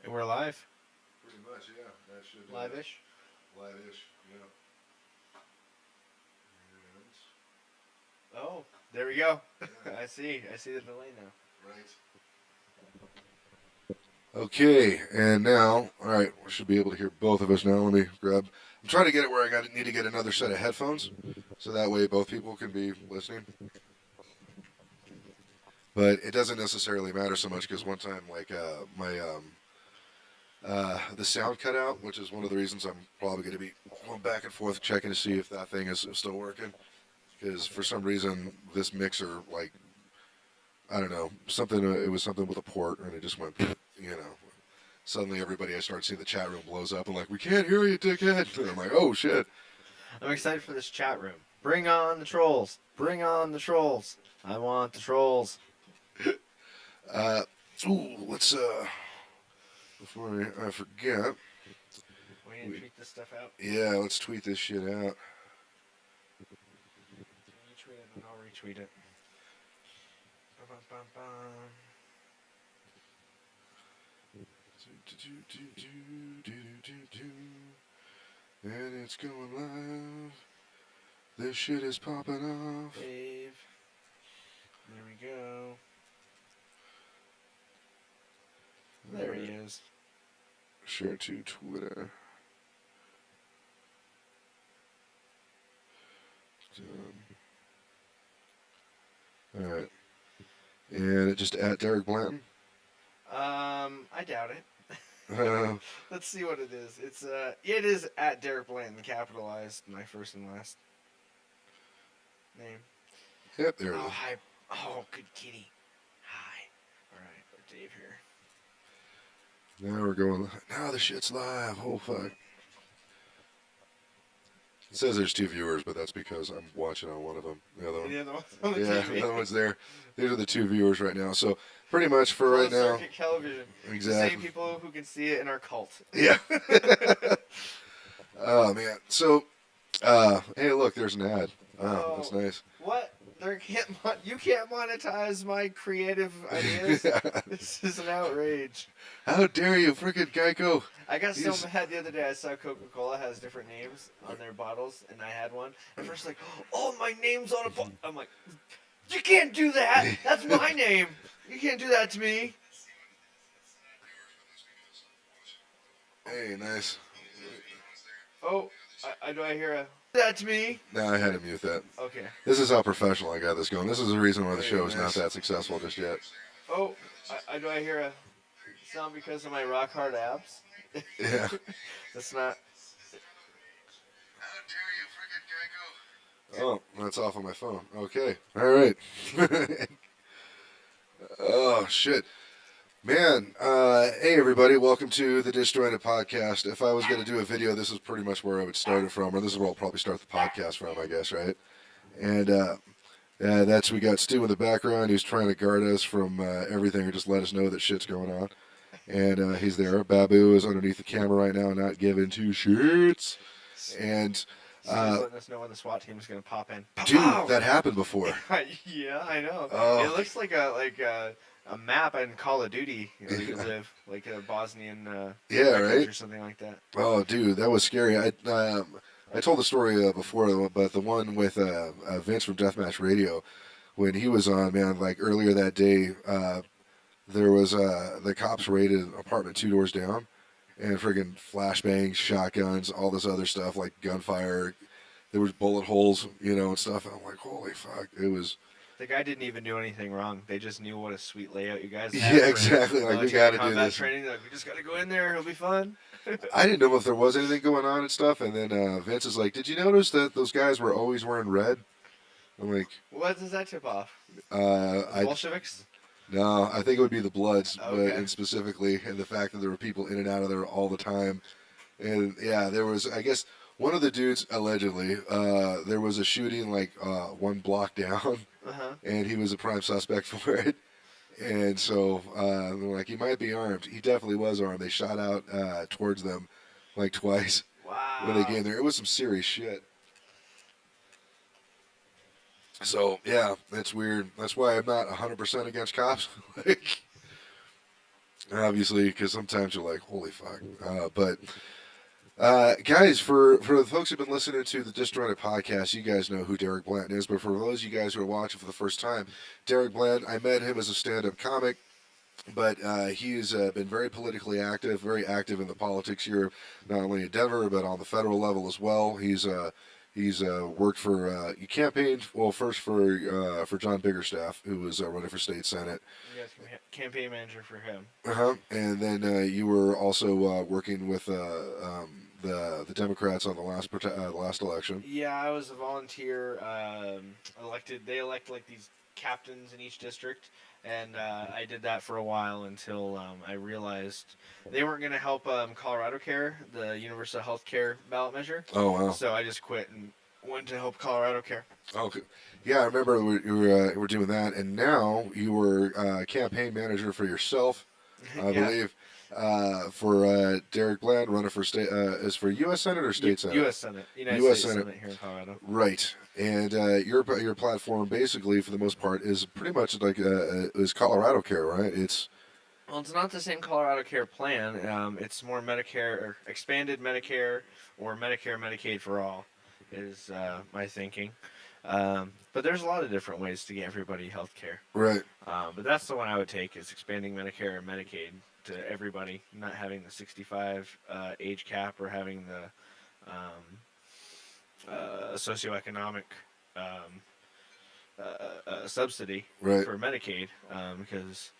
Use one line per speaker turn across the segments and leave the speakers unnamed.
And we're live.
Pretty much, yeah. That should
Live-ish.
live-ish, yeah.
Oh, there we go.
And,
I see the delay now.
right. Okay, and now, all right, we should be able to hear both of us now. Let me grab. I'm trying to get it where need to get another set of headphones, so that way both people can be listening. But it doesn't necessarily matter so much because one time, like the sound cut out, which is one of the reasons I'm probably going to be going back and forth checking to see if that thing is still working. Because for some reason this mixer, like, I don't know, it was something with a port and it just went, you know. Suddenly everybody, I start seeing the chat room blows up and like, we can't hear you, dickhead. And I'm like, oh shit.
I'm excited for this chat room. Bring on the trolls. Bring on the trolls. I want the trolls.
Let's before I forget.
We need to tweet this stuff out.
Yeah, let's tweet this shit out.
You tweet it and I'll retweet it. Bum-bum-bum-bum.
And it's going live. This shit is popping off.
Dave. There we go. There he is.
Share to Twitter. Alright. And it just at Derek Blanton?
I doubt it. Let's see what it is. It is at Derek Blanton, capitalized, my first and last name.
Yep, there it
Oh,
is.
hi. Oh, good kitty. Hi. All right, Dave here.
Now we're going. Now the shit's live. Oh, fuck. It says there's 2 viewers, but that's because I'm watching on one of them. The other one.
The other one's on the
Yeah,
TV.
the other one's there. These are the 2 viewers right now. So pretty much for right
Closed
now.
circuit television.
Exactly.
Same people who can see it in our cult.
Yeah. Oh man. So, hey, look, there's an ad. Oh, that's nice.
What? You can't monetize my creative ideas.
Yeah.
This is an outrage.
How dare you, frickin' Geico?
I got so
He's-
mad the other day. I saw Coca-Cola has different names on their bottles, and I had one. At first, like, oh, my name's on a bottle. I'm like, you can't do that. That's my name. You can't do that to me.
Hey, nice.
Oh, do I hear a that to me?
Now I had to mute that.
Okay.
This is how professional I got this going. This is the reason why the
Hey,
show is not
nice.
that successful just yet.
Oh, do I hear a sound because of my rock hard abs?
Yeah.
That's not.
How dare you, frickin' Geico? Oh, that's off on my phone. Okay. All right. Oh, shit. Man, hey everybody, welcome to the Disjointed Podcast. If I was going to do a video, this is pretty much where I would start it from, or this is where I'll probably start the podcast from, I guess, right? And we got Stu in the background. He's trying to guard us from everything, or just let us know that shit's going on. And he's there. Babu is underneath the camera right now, not giving 2 shits. And
He's letting us know when the SWAT team is going to pop in.
dude,
Pow!
that happened before.
Yeah, I know.
Oh.
It looks like a map in Call of Duty where you live, like a Bosnian
Yeah,
refuge
right?
or something like that.
Oh, dude, that was scary. I told the story before, but the one with Vince from Deathmatch Radio, when he was on, man, like earlier that day, there was the cops raided an apartment 2 doors down, and friggin' flashbangs, shotguns, all this other stuff like gunfire. There was bullet holes, and stuff. And I'm like, holy fuck! It was.
The guy didn't even do anything wrong. They just knew what a sweet layout you guys had.
Yeah,
for
exactly. Like, we
military
got to do
combat
this.
training. Like, we just got to go in there. It'll be fun.
I didn't know if there was anything going on and stuff. And then Vince is like, "Did you notice that those guys were always wearing red?" I'm like,
What does that tip off?
I
Bolsheviks?
No, I think it would be the Bloods,
Okay.
and specifically and the fact that there were people in and out of there all the time. And yeah, there was, I guess, one of the dudes, allegedly, there was a shooting like 1 block down,
Uh-huh.
and he was a prime suspect for it. And so they're like, he might be armed. He definitely was armed. They shot out towards them like twice
Wow.
when they came there. It was some serious shit. So, yeah, that's weird. That's why I'm not 100% against cops. Like, obviously, because sometimes you're like, holy fuck. But guys, for the folks who've been listening to the Disjointed Podcast, you guys know who Derek Blanton is. But for those of you guys who are watching for the first time, Derek Blanton, I met him as a stand-up comic. But he's been very politically active, very active in the politics here, not only in Denver but on the federal level as well. He's worked for he campaigned well first for John Biggerstaff, who was running for state senate.
Yes, campaign manager for him.
And then you were also working with the Democrats on the last election.
Yeah, I was a volunteer. Elected. They elect like these captains in each district, and I did that for a while until I realized they weren't going to help Colorado Care, the universal health care ballot measure.
Oh wow!
So I just quit and went to help Colorado Care.
Okay. Yeah, I remember you were doing that, and now you were campaign manager for yourself, I
Yeah.
believe, for Derek Bland, running for state is for U.S. Senate or state Senate?
U.S. Senate, United
U.S.
States
Senate.
Senate here in Colorado.
Right, and your platform basically, for the most part, is pretty much like is Colorado Care, right?
Well, it's not the same Colorado Care plan. It's more Medicare or expanded Medicare or Medicare Medicaid for all, is my thinking. But there's a lot of different ways to get everybody health care.
right.
But that's the one I would take is expanding Medicare and Medicaid to everybody, not having the 65 age cap or having the socioeconomic subsidy
Right.
for Medicaid, because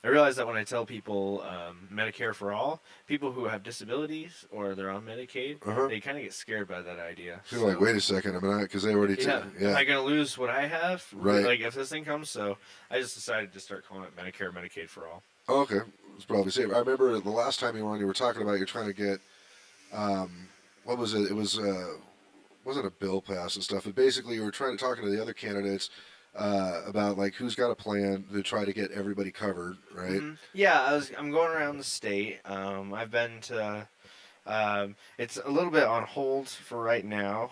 I realize that when I tell people Medicare for all, people who have disabilities or they're on Medicaid,
Uh-huh.
they kind of get scared by that idea.
So you're like, wait a second, because they already
Yeah, am I going to lose what I have?
Right.
Like if this thing comes, so I just decided to start calling it Medicare, Medicaid for all.
Oh, okay, it's probably safe. I remember the last time you were on, you were talking about you're trying to get, what was it? It was wasn't a bill passed and stuff, but basically you were talking to the other candidates about like who's got a plan to try to get everybody covered, right?
Mhm. Yeah, I'm going around the state. I've been to. It's a little bit on hold for right now,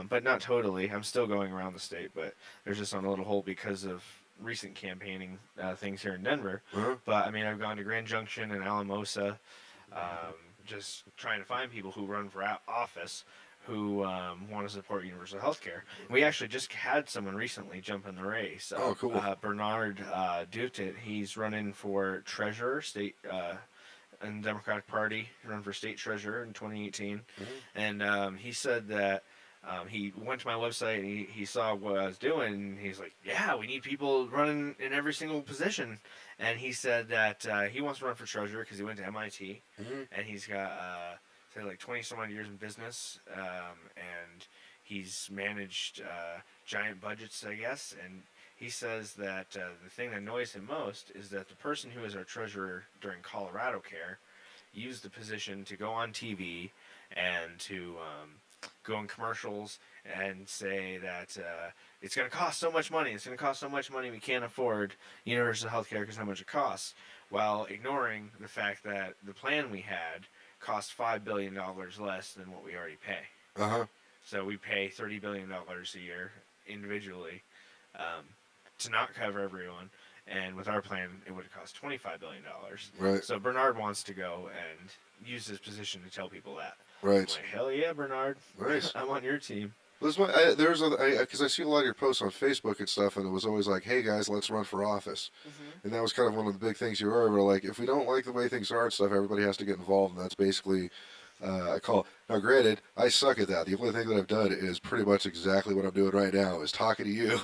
but not totally. I'm still going around the state, but there's just on a little hold because of recent campaigning things here in Denver.
Uh-huh.
But I mean, I've gone to Grand Junction and Alamosa, just trying to find people who run for office who want to support universal health care. We actually just had someone recently jump in the race.
Oh, cool.
Bernard Dutit. He's running for treasurer, state in the Democratic Party, run for state treasurer in 2018. And he said that he went to my website and he saw what I was doing. And he's like, yeah, we need people running in every single position. And he said that he wants to run for treasurer because he went to MIT. And he's got, say, like 20 some odd years in business. And he's managed giant budgets, I guess. And he says that the thing that annoys him most is that the person who is our treasurer during Colorado Care used the position to go on TV and to go in commercials and say that it's going to cost so much money. It's going to cost so much money we can't afford universal health care because how much it costs, while ignoring the fact that the plan we had cost $5 billion less than what we already pay.
Uh-huh.
So we pay $30 billion a year individually to not cover everyone. And with our plan, it would have cost $25 billion.
Right.
So Bernard wants to go and use his position to tell people that.
Right.
I'm like, hell yeah, Bernard.
Nice.
I'm on your team.
Because I see a lot of your posts on Facebook and stuff, and it was always like, "Hey guys, let's run for office," and that was kind of one of the big things you were like, if we don't like the way things are and stuff, everybody has to get involved, and that's basically I call it. Now, granted, I suck at that. The only thing that I've done is pretty much exactly what I'm doing right now is talking to you.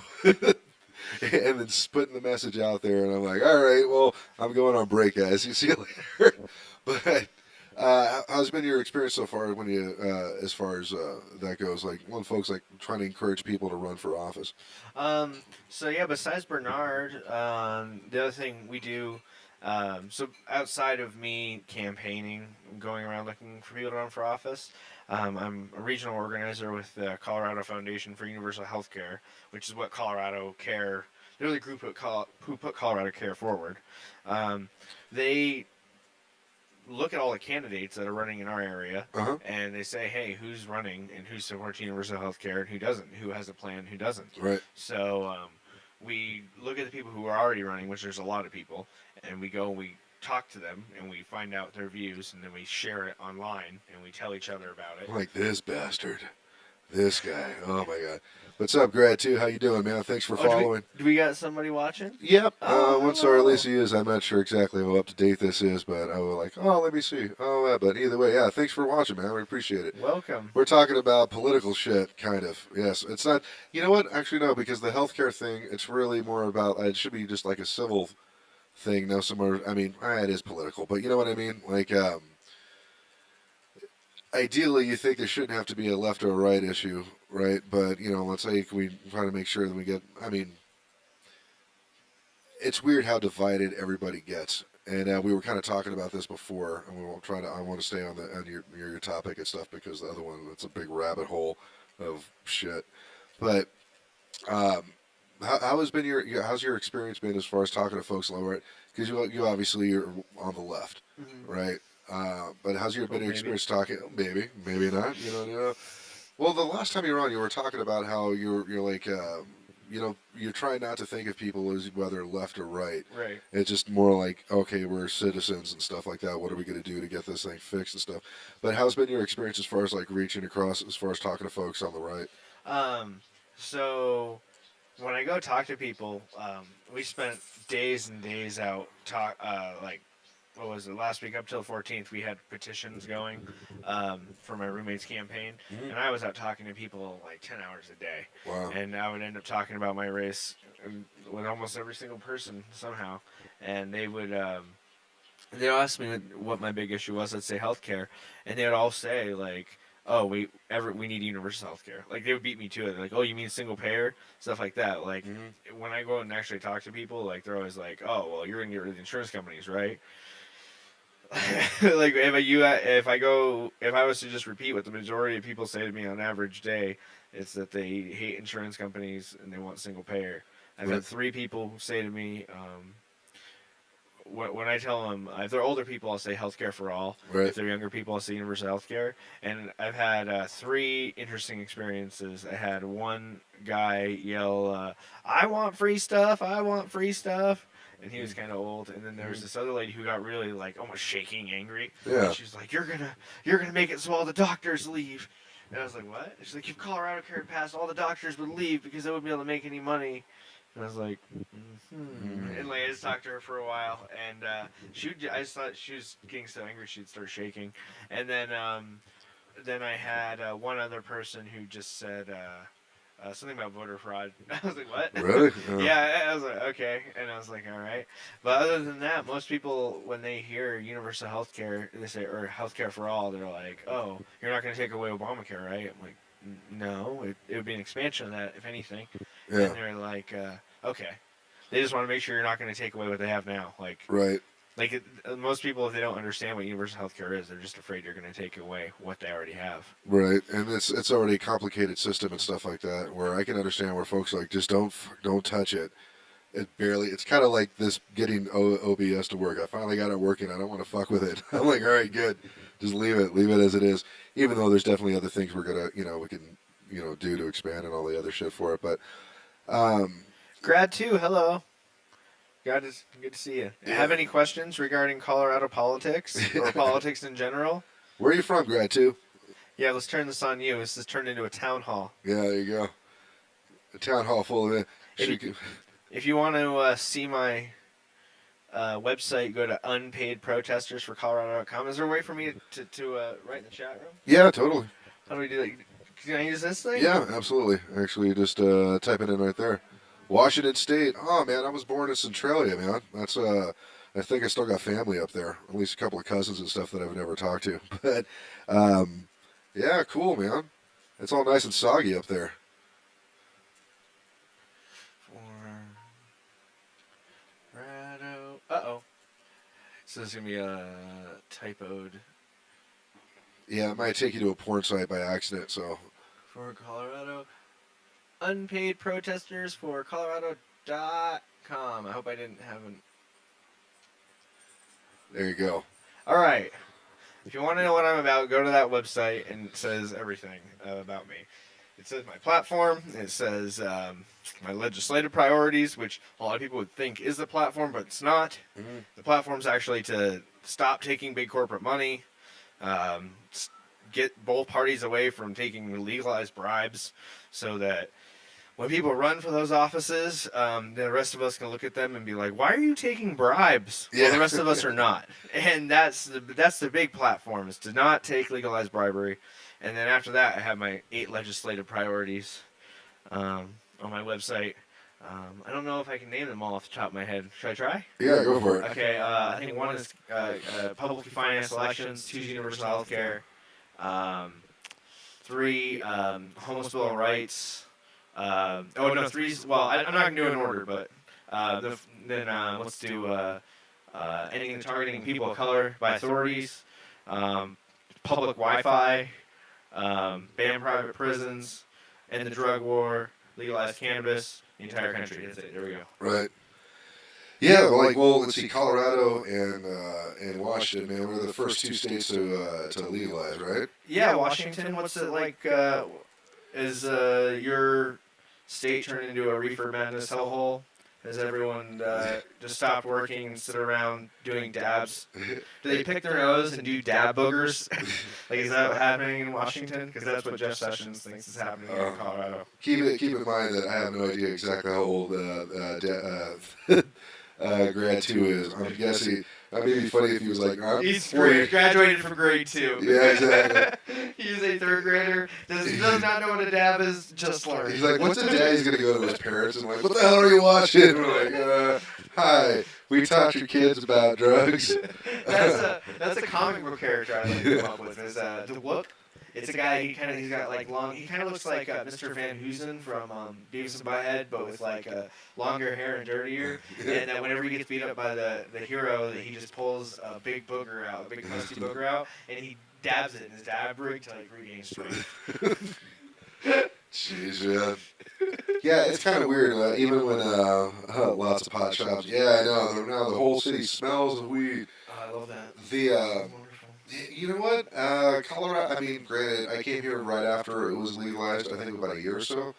And then putting the message out there, and I'm like, all right, well, I'm going on break, guys. You see you later. But how's been your experience so far when you, as far as that goes? Like, one folks like trying to encourage people to run for office.
So yeah, besides Bernard, the other thing we do, so outside of me campaigning, going around looking for people to run for office, I'm a regional organizer with the Colorado Foundation for Universal Health Care, which is what Colorado Care, they're the group who put Colorado Care forward. They look at all the candidates that are running in our area, and they say, hey, who's running and who supports universal health care and who doesn't, who has a plan, who doesn't.
Right.
So we look at the people who are already running, which there's a lot of people, and we go and we talk to them and we find out their views, and then we share it online and we tell each other about it.
Like this bastard. This guy. Oh, my God. What's up, Grad, too? How you doing, man? Thanks for following.
Do we got somebody watching?
Yep.
Oh,
Once our Lacey is, I'm not sure exactly how up to date this is, but I was like, oh, let me see. Oh, but either way, yeah, thanks for watching, man. We appreciate it.
Welcome.
We're talking about political shit, kind of. Yes, it's not. You know what? Actually, no, because the healthcare thing, it's really more about. It should be just like a civil thing. No, somewhere. I mean, it is political, but you know what I mean. Like, ideally, you think there shouldn't have to be a left or a right issue, right? But let's say we try to make sure that we get. I mean, it's weird how divided everybody gets. And we were kind of talking about this before, and we won't try to. I want to stay on your topic and stuff because the other one, it's a big rabbit hole of shit. But how has been how's your experience been as far as talking to folks lower? Because you obviously you're on the left, right? But how's your been your experience talking? Maybe not. Well, the last time you were on, you were talking about how you're like. You're trying not to think of people as whether left or right.
Right.
It's just more like, okay, we're citizens and stuff like that. What are we going to do to get this thing fixed and stuff? But how's been your experience as far as like reaching across, as far as talking to folks on the right?
So when I go talk to people, we spent days and days out what was it, last week up till the 14th, we had petitions going for my roommate's campaign, and I was out talking to people like 10 hours a day.
Wow.
And I would end up talking about my race with almost every single person somehow, and they would they'd ask me what my big issue was. I'd say healthcare, and they would all say like, oh, we need universal healthcare. Like, they would beat me to it. They're like, oh, you mean single payer? Stuff like that. Like, when I go and actually talk to people, like, they're always like, oh, well, you're in the insurance companies, right? Like, if I was to just repeat what the majority of people say to me on average day, it's that they hate insurance companies and they want single payer. I've had 3 people say to me, when I tell them, if they're older people, I'll say healthcare for all.
Right.
If they're younger people, I'll say universal healthcare. And I've had 3 interesting experiences. I had one guy yell, I want free stuff, I want free stuff. And he was kind of old. And then there was this other lady who got really, like, almost shaking angry.
Yeah.
And she's like, you're gonna make it so all the doctors leave. And I was like, what? She's like, if Colorado Care passed, all the doctors would leave because they wouldn't be able to make any money. And I was like, And like, I just talked to her for a while, and I just thought she was getting so angry she'd start shaking. And then I had one other person who just said something about voter fraud. I was like, what?
Really?
Yeah, I was like, okay. And I was like, all right. But other than that, most people, when they hear universal health care, they say, or health care for all, they're like, oh, you're not going to take away Obamacare, right? I'm like, no, it would be an expansion of that, if anything.
Yeah.
And they're like, okay. They just want to make sure you're not going to take away what they have now. Like,
right.
Like, most people, if they don't understand what universal health care is, they're just afraid you're going to take away what they already have.
Right, and it's already a complicated system and stuff like that, where I can understand where folks are like, just don't touch it. It's kind of like this getting OBS to work. I finally got it working. I don't want to fuck with it. I'm like, all right, good. Just leave it as it is. Even though there's definitely other things we can do to expand and all the other shit for it. But
Grad 2, hello. Good to see you. Yeah. Have any questions regarding Colorado politics or politics in general?
Where are you from, Grad 2?
Yeah, let's turn this on you. This is turned into a town hall.
Yeah, there you go. A town hall full of it.
If you want to see my website, go to unpaidprotestersforcolorado.com. Is there a way for me to write in the chat room?
Yeah, totally.
How do we do that? Can I use this thing?
Yeah, absolutely. Actually, just type it in right there. Washington State. Oh, man, I was born in Centralia, man. That's, I think I still got family up there. At least a couple of cousins and stuff that I've never talked to. But, yeah, cool, man. It's all nice and soggy up there.
Uh-oh. So this is going to be a typoed.
Yeah, it might take you to a porn site by accident, so.
For Colorado. Unpaid protesters for Colorado.com. I hope I didn't have an...
There you go.
All right. If you want to know what I'm about, go to that website, and it says everything about me. It says my platform. It says my legislative priorities, which a lot of people would think is the platform, but it's not.
Mm-hmm.
The platform's actually to stop taking big corporate money, get both parties away from taking legalized bribes, so that when people run for those offices, the rest of us can look at them and be like, "Why are you taking bribes?"
Yeah.
Well, the rest of us are not, and that's the big platform, is to not take legalized bribery. And then after that, I have my 8 legislative priorities on my website. I don't know if I can name them all off the top of my head. Should I try?
Yeah, go for it.
Okay, I think one is publicly financed elections, 2 is universal health care, 3 homeless bill of rights. 3 is, well, I'm not going to do it in order, but then let's do ending the targeting people of color by authorities, public Wi-Fi, ban private prisons, end the drug war, legalize cannabis, the entire country. That's it. There we go.
Right. Yeah, well, let's see, Colorado and Washington, man, were the first 2 states to legalize, right?
Yeah, Washington. What's it like? Is your state turned into a reefer madness hellhole? Has everyone just stopped working and sit around doing dabs? Do they pick their nose and do dab boogers? Like, is that what's happening in Washington? Because that's what Jeff Sessions thinks is happening here in Colorado.
Keep in mind that I have no idea exactly how old grad 2 is. I'm guessing. That may be funny if he was like,
He's graduated from grade 2.
Yeah, exactly.
He's a 3rd grader. Does not know what a dab is. Just learned.
He's like, what's a dad? He's going to go to his parents and like, what the hell are you watching? We're like, hi, we taught your kids about drugs.
That's a comic book character I like to come up with. Is the Whoop. It's a guy. He's got like long. He kind of looks like Mr. Van Hoosen from Beavis and Butthead, but with like longer hair and dirtier. And whenever he gets beat up by the hero, he just pulls a big booger out, a big musty booger out, and he dabs it in his dab rig to like regain strength.
Jeez, man. Yeah, it's kind of weird. Even when lots of pot shops. Yeah, I know. Now the whole city smells of weed.
Oh, I love that.
You know what? Colorado, I mean, granted, I came here right after it was legalized, I think about a year or so.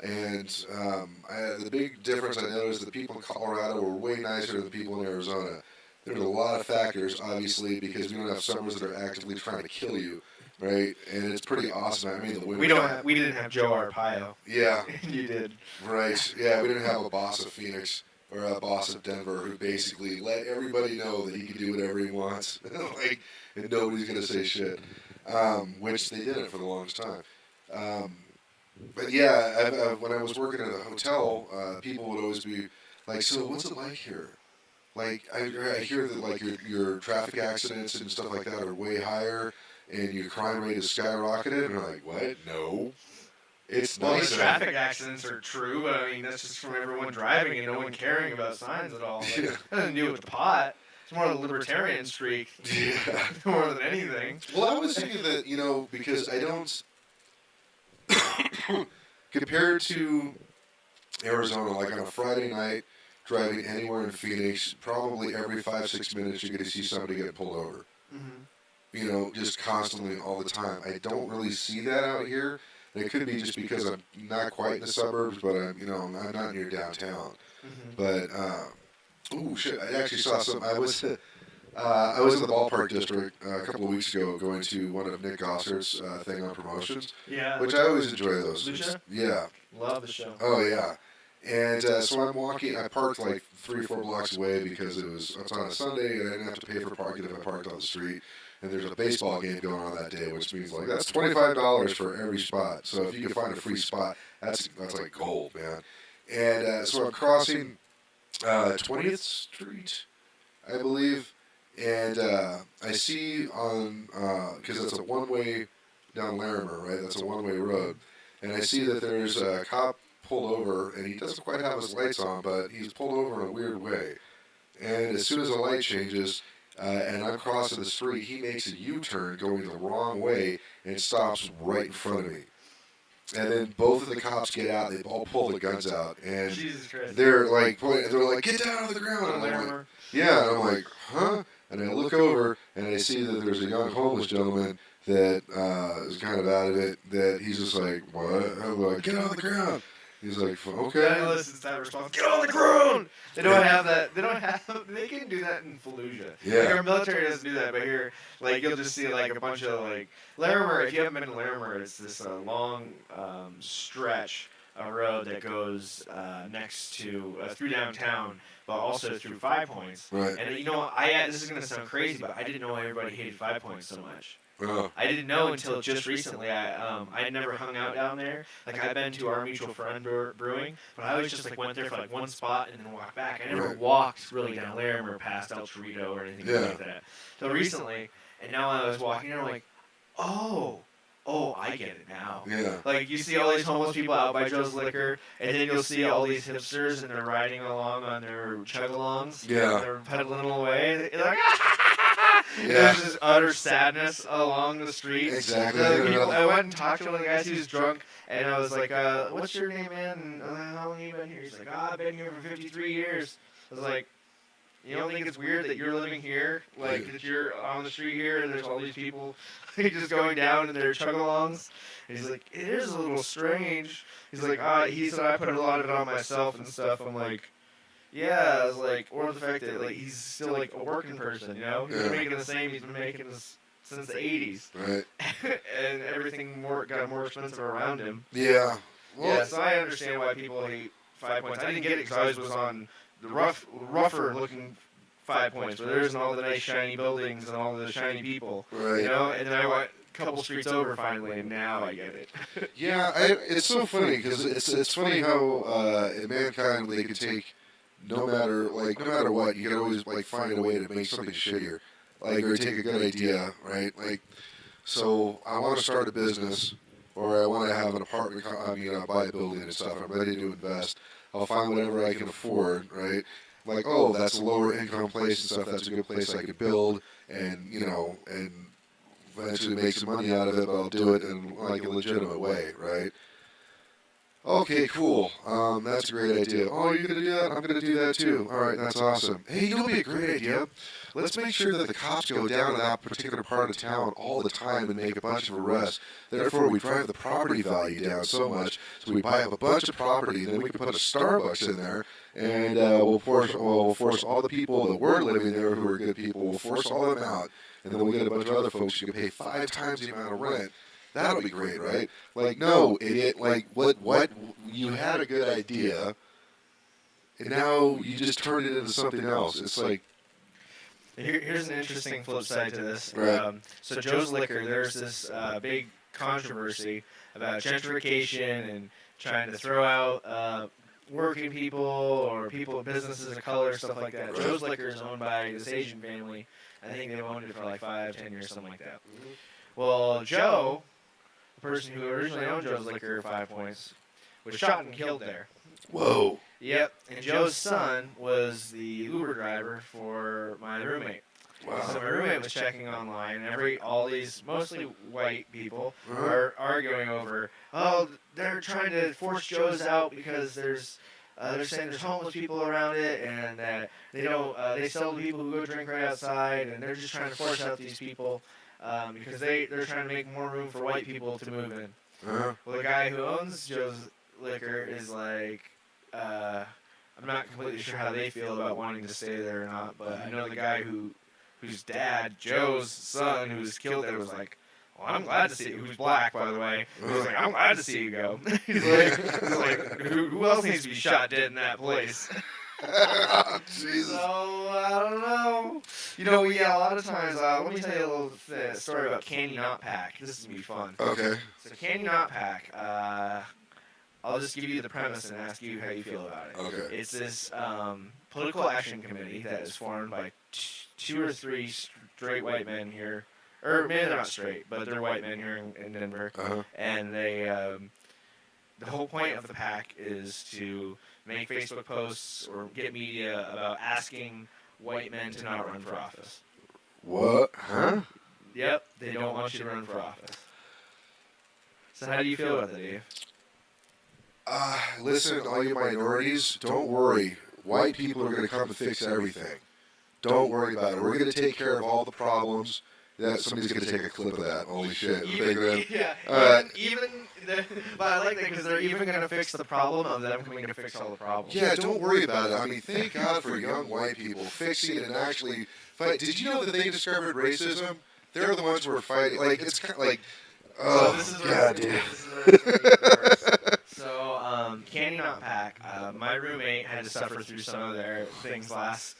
And the big difference I noticed, the people in Colorado were way nicer than the people in Arizona. There's a lot of factors, obviously, because we don't have summers that are actively trying to kill you, right? And it's pretty awesome. I mean, the winter.
We didn't have Joe Arpaio.
Yeah.
You did.
Right. Yeah, we didn't have a boss of Phoenix or a boss of Denver who basically let everybody know that he can do whatever he wants, and nobody's gonna say shit. Which they didn't for the longest time. But yeah, when I was working at a hotel, people would always be like, "So what's it like here?" Like I hear that like your traffic accidents and stuff like that are way higher, and your crime rate is skyrocketed. And I'm like, "What? No." It's
Well,
nice.
the traffic accidents are true, but I mean that's just from everyone driving and no one caring about signs at all. Like, it doesn't do with the pot. It's more of a libertarian streak,
Yeah.
more than anything.
Well, I was thinking that, because I don't compared to Arizona, like on a Friday night driving anywhere in Phoenix, probably every 5-6 minutes you're going to see somebody get pulled over.
Mm-hmm.
Just constantly all the time. I don't really see that out here. And it could be just because I'm not quite in the suburbs, but I'm not near downtown.
Mm-hmm.
But shit! I actually saw some. I was in the ballpark district a couple of weeks ago, going to one of Nick Gossard's thing on promotions.
Yeah.
Which I always enjoy those.
Lucha?
Yeah.
Love the show.
Oh yeah. And so I'm walking. I parked like 3 or 4 blocks away because it's on a Sunday and I didn't have to pay for parking if I parked on the street. And there's a baseball game going on that day, which means like that's $25 for every spot. So if you can find a free spot, that's like gold, man. And so I'm crossing 20th Street, I believe, and I see on because it's a one-way down Larimer, right? That's a one-way road, and I see that there's a cop pulled over, and he doesn't quite have his lights on, but he's pulled over in a weird way. And as soon as the light changes, and I'm crossing the street, he makes a U-turn going the wrong way and stops right in front of me. And then both of the cops get out. They all pull the guns out, and
Jesus Christ.
they're like, get down on the ground. And I'm like, yeah, and I'm like, huh? And I look over and I see that there's a young homeless gentleman that is kind of out of it. That he's just like, what? I'm like, get on the ground. He's like, okay.
Listen, that response. Get on the ground. They don't have that. They don't have. They can do that in Fallujah.
Yeah.
Like our military doesn't do that, but here, like you'll just see like a bunch of like Larimer. If you haven't been to Larimer, it's this long stretch of road that goes next to through downtown, but also through 5 Points.
Right.
And this is gonna sound crazy, but I didn't know everybody hated 5 Points so much.
Oh.
I didn't know until just recently. I had never hung out down there. Like I've been to our mutual friend brewing, but I always just like went there for like one spot and then walked back. I never walked really down Larimer past El Torito or anything like that. Till recently, and now I was walking and I'm like, oh, I get it now.
Yeah.
Like you see all these homeless people out by Joe's Liquor, and then you'll see all these hipsters and they're riding along on their chug-alongs.
Yeah.
And they're pedaling away. They're like,
Yeah.
There's this utter sadness along the street.
Exactly.
I went and talked to one of the guys. He was drunk, and I was like, "What's your name, man? And how long have you been here?" He's like, "I've been here for 53 years." I was like, "You don't think it's weird that you're living here, like that you're on the street here, and there's all these people just going down in their chug-alongs?" And he's like, "It is a little strange." He's like, he said I put a lot of it on myself and stuff. I'm like. Yeah, I was like, or the fact that like he's still like a working person, you know? He's been making the same. He's been making this since the '80s,
Right.
and everything got more expensive around him.
Yeah. Well,
Yeah, so I understand why people hate 5 Points. I didn't get it because I always was on the rougher looking 5 Points, where there isn't all the nice shiny buildings and all the shiny people,
right.
you know. And then I went a couple streets over finally, and now I get it.
Yeah, it's so funny because it's funny how in mankind they could take no matter what, you can always like find a way to make something shittier, like or take a good idea, right? Like, so I want to start a business, or I want to have an apartment. Buy a building and stuff. I'm ready to invest. I'll find whatever I can afford, right? Like, oh, that's a lower income place and stuff. That's a good place I could build, and and eventually make some money out of it. But I'll do it in like a legitimate way, right? Okay, cool. That's a great idea. Oh, you're going to do that? I'm going to do that too. All right, that's awesome. Hey, you know what would be a great idea? Let's make sure that the cops go down to that particular part of town all the time and make a bunch of arrests. Therefore, we drive the property value down so much, so we buy up a bunch of property, then we can put a Starbucks in there, and we'll force all the people that were living there who are good people, we'll force all of them out, and then we'll get a bunch of other folks who can pay 5 times the amount of rent. That'll be great, right? Like, no, idiot. Like, what? You had a good idea, and now you just turned it into something else. It's like...
Here's an interesting flip side to this.
Right.
So Joe's Liquor, there's this big controversy about gentrification and trying to throw out working people or people, businesses of color, stuff like that. Joe's Liquor is owned by this Asian family. I think they've owned it for like 5-10 years, something like that. Well, Joe, the person who originally owned Joe's Liquor 5 Points, was shot and killed there.
Whoa.
Yep, and Joe's son was the Uber driver for my roommate.
Wow.
So my roommate was checking online, and all these mostly white people are arguing over, oh, they're trying to force Joe's out because they're saying there's homeless people around it, and that they sell to people who go drink right outside, and they're just trying to force out these people because they're trying to make more room for white people to move in.
Uh-huh.
Well, the guy who owns Joe's Liquor is like, I'm not completely sure how they feel about wanting to stay there or not, but I know the guy whose dad, Joe's son, who was killed there, was like, well, I'm glad to see you. Who's black, by the way. He's like, I'm glad to see you go. he's like, who else needs to be shot dead in that place?
Jesus.
So, I don't know. A lot of times, let me tell you a little story about Candy Knot Pack. This is going to be fun.
Okay.
So, Candy Knot Pack, I'll just give you the premise and ask you how you feel about it.
Okay.
It's this political action committee that is formed by 2 or 3 straight white men here. Or maybe they're not straight, but they're white men here in Denver.
Uh-huh.
And they, the whole point of the pack is to make Facebook posts or get media about asking white men to not run for office.
What? Huh?
Yep, they don't want you to run for office. So how do you feel about that, Dave?
Listen, all you minorities, don't worry. White people are going to come and fix everything. Don't worry about it. We're going to take care of all the problems. Yeah, somebody's going to take a clip of that. Holy shit.
But I like that because they're even going to fix the problem of them coming to fix all the problems.
Yeah, don't worry about it. I mean, thank God for young white people fixing and actually fight. Did you know that they discovered racism? They're the ones who are fighting. Like, it's kind of like, oh, God, dude.
So, Candy Not Pack, my roommate had to suffer through some of their things last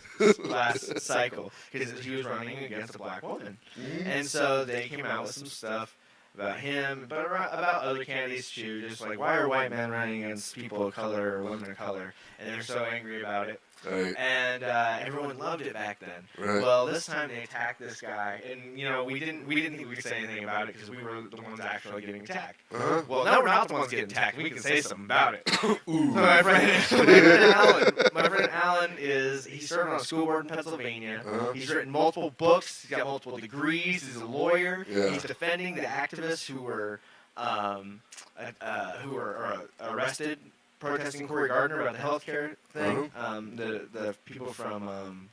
cycle because he was running against a black woman. And so they came out with some stuff about him, but about other candidates too, just like, why are white men running against people of color or women of color? And they're so angry about it.
Right.
And everyone loved it back then.
Right.
Well, this time they attacked this guy, and we didn't think we could say anything about it because we were the ones actually getting attacked.
Uh-huh.
Well, now we're not the ones getting attacked. We can say something about it.
Ooh.
So my friend Alan he served on a school board in Pennsylvania.
Uh-huh.
He's written multiple books. He's got multiple degrees. He's a lawyer.
Yeah.
He's defending the activists who were arrested protesting Cory Gardner about the healthcare thing. The people from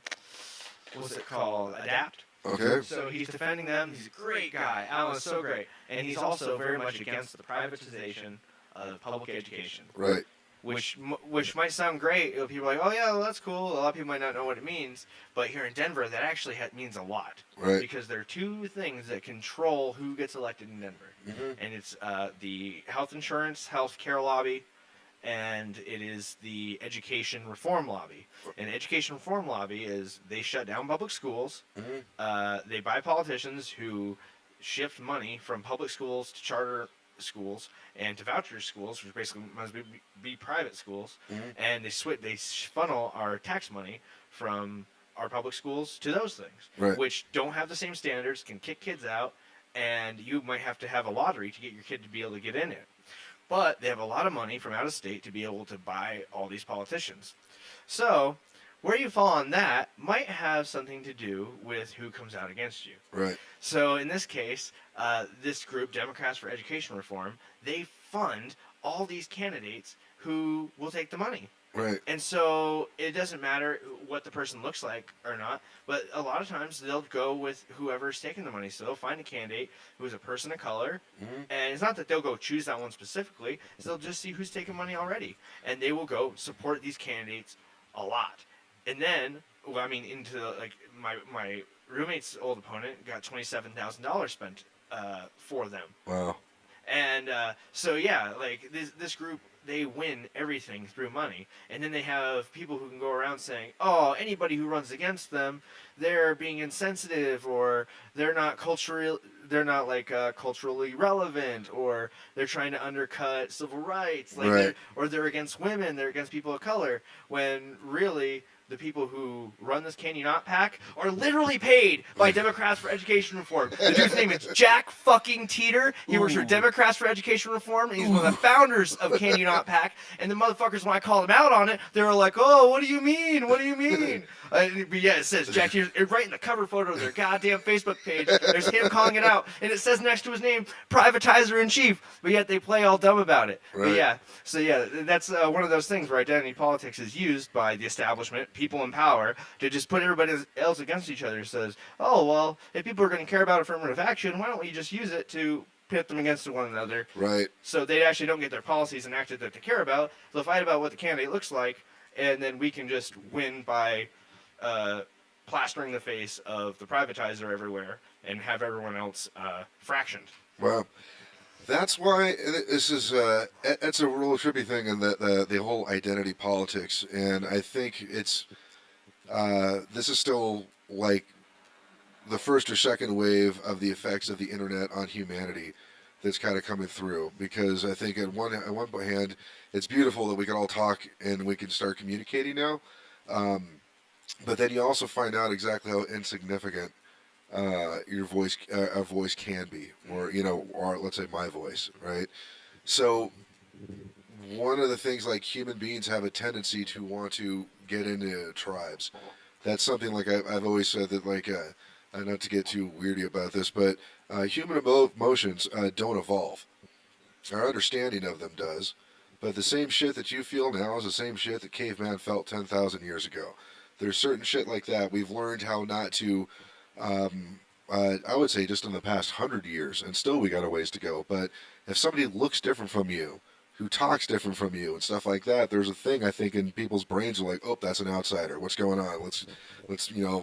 what's it called? Adapt.
Okay.
So he's defending them. He's a great guy. Alan's so great, and he's also very much against the privatization of public education.
Right.
Which might sound great. People are like, oh yeah, well, that's cool. A lot of people might not know what it means, but here in Denver, that actually means a lot.
Right.
Because there are two things that control who gets elected in Denver, and it's the health insurance, health care lobby, and it is the education reform lobby. And the education reform lobby is they shut down public schools. They buy politicians who shift money from public schools to charter schools and to voucher schools, which basically must be private schools. And they funnel our tax money from our public schools to those things,
right,
which don't have the same standards, can kick kids out, and you might have to have a lottery to get your kid to be able to get in it. But they have a lot of money from out of state to be able to buy all these politicians. So where you fall on that might have something to do with who comes out against you.
Right.
So in this case, this group, Democrats for Education Reform, they fund all these candidates who will take the money.
Right.
And so it doesn't matter what the person looks like or not, but a lot of times they'll go with whoever's taking the money. So they'll find a candidate who's a person of color, and it's not that they'll go choose that one specifically, it's they'll just see who's taking money already, and they will go support these candidates a lot. And then, my roommate's old opponent got $27,000 spent for them.
Wow.
And so yeah, like this group, they win everything through money, and then they have people who can go around saying, "Oh, anybody who runs against them, they're being insensitive, or they're not culturally relevant, or they're trying to undercut civil rights,
right,
they're against women, they're against people of color." When really, the people who run this Can You Not PAC are literally paid by Democrats for Education Reform. The dude's name is Jack fucking Teeter. He works for Democrats for Education Reform, and he's one of the founders of Can You Not PAC. And the motherfuckers, when I called him out on it, they were like, "Oh, what do you mean? What do you mean?" But yeah, it says Jack Teeter right in the cover photo of their goddamn Facebook page. There's him calling it out, and it says next to his name, "Privatizer in Chief." But yet they play all dumb about it.
Right.
But yeah, so yeah, that's one of those things where identity politics is used by the establishment, people in power, to just put everybody else against each other. It says, "Oh, well, if people are going to care about affirmative action, why don't we just use it to pit them against one another?"
Right.
So they actually don't get their policies enacted that they care about. They'll fight about what the candidate looks like, and then we can just win by plastering the face of the privatizer everywhere and have everyone else fractioned.
Wow. That's why this is it's a real trippy thing, and the whole identity politics. And I think it's this is still like the first or second wave of the effects of the internet on humanity that's kind of coming through. Because I think at one hand, it's beautiful that we can all talk and we can start communicating now. But then you also find out exactly how insignificant your voice, a voice can be, or or let's say my voice, right? So one of the things, like, human beings have a tendency to want to get into tribes. That's something, like, I've always said that, like, not to get too weirdy about this, but human emotions don't evolve. Our understanding of them does, but the same shit that you feel now is the same shit that caveman felt 10,000 years ago. There's certain shit like that. We've learned how not to. I would say just in the past 100 years, and still we got a ways to go. But if somebody looks different from you, who talks different from you, and stuff like that, there's a thing I think in people's brains are like, oh, that's an outsider. What's going on? Let's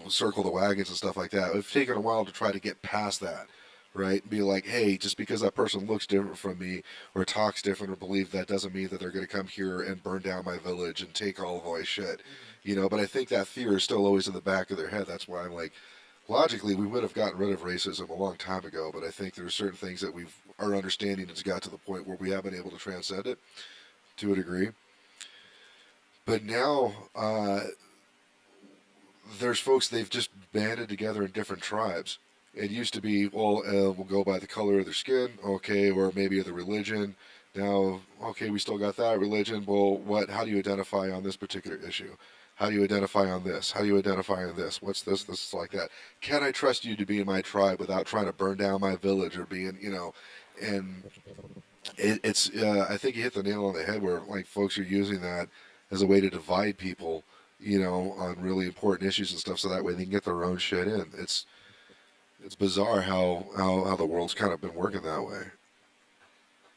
circle the wagons and stuff like that. It's taken a while to try to get past that, right? Be like, hey, just because that person looks different from me or talks different or believe that doesn't mean that they're going to come here and burn down my village and take all of my shit. But I think that fear is still always in the back of their head. That's why I'm like, logically, we would have gotten rid of racism a long time ago, but I think there's certain things that our understanding has got to the point where we have been able to transcend it to a degree. But now, there's folks, they've just banded together in different tribes. It used to be, well, we'll go by the color of their skin, okay, or maybe of the religion. Now, okay, we still got that religion. Well, how do you identify on this particular issue? How do you identify on this? How do you identify on this? What's this? This is like that. Can I trust you to be in my tribe without trying to burn down my village or being, and it's, I think you hit the nail on the head where, like, folks are using that as a way to divide people, on really important issues and stuff so that way they can get their own shit in. It's bizarre how the world's kind of been working that way.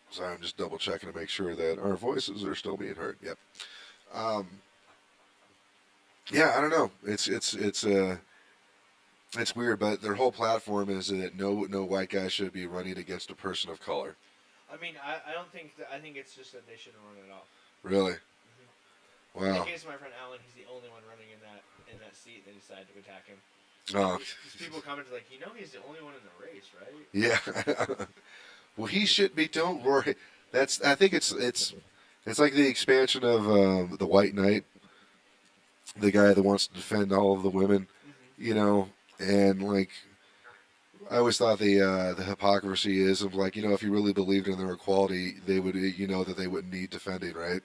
So I'm just double checking to make sure that our voices are still being heard. Yep. Yeah, I don't know. It's weird, but their whole platform is that no white guy should be running against a person of color.
I mean, I don't think that, I think it's just that they shouldn't run at all.
Really?
Mm-hmm.
Wow.
In the case of my friend Alan, he's the only one running in that seat. They decided to attack him.
Oh.
Because people commented like, he's the only one in the race, right?
Yeah. Well, he should be. Don't worry. I think it's like the expansion of the White Knight, the guy that wants to defend all of the women, and like I always thought the hypocrisy is of like, if you really believed in their equality, they would, that they wouldn't need defending, right?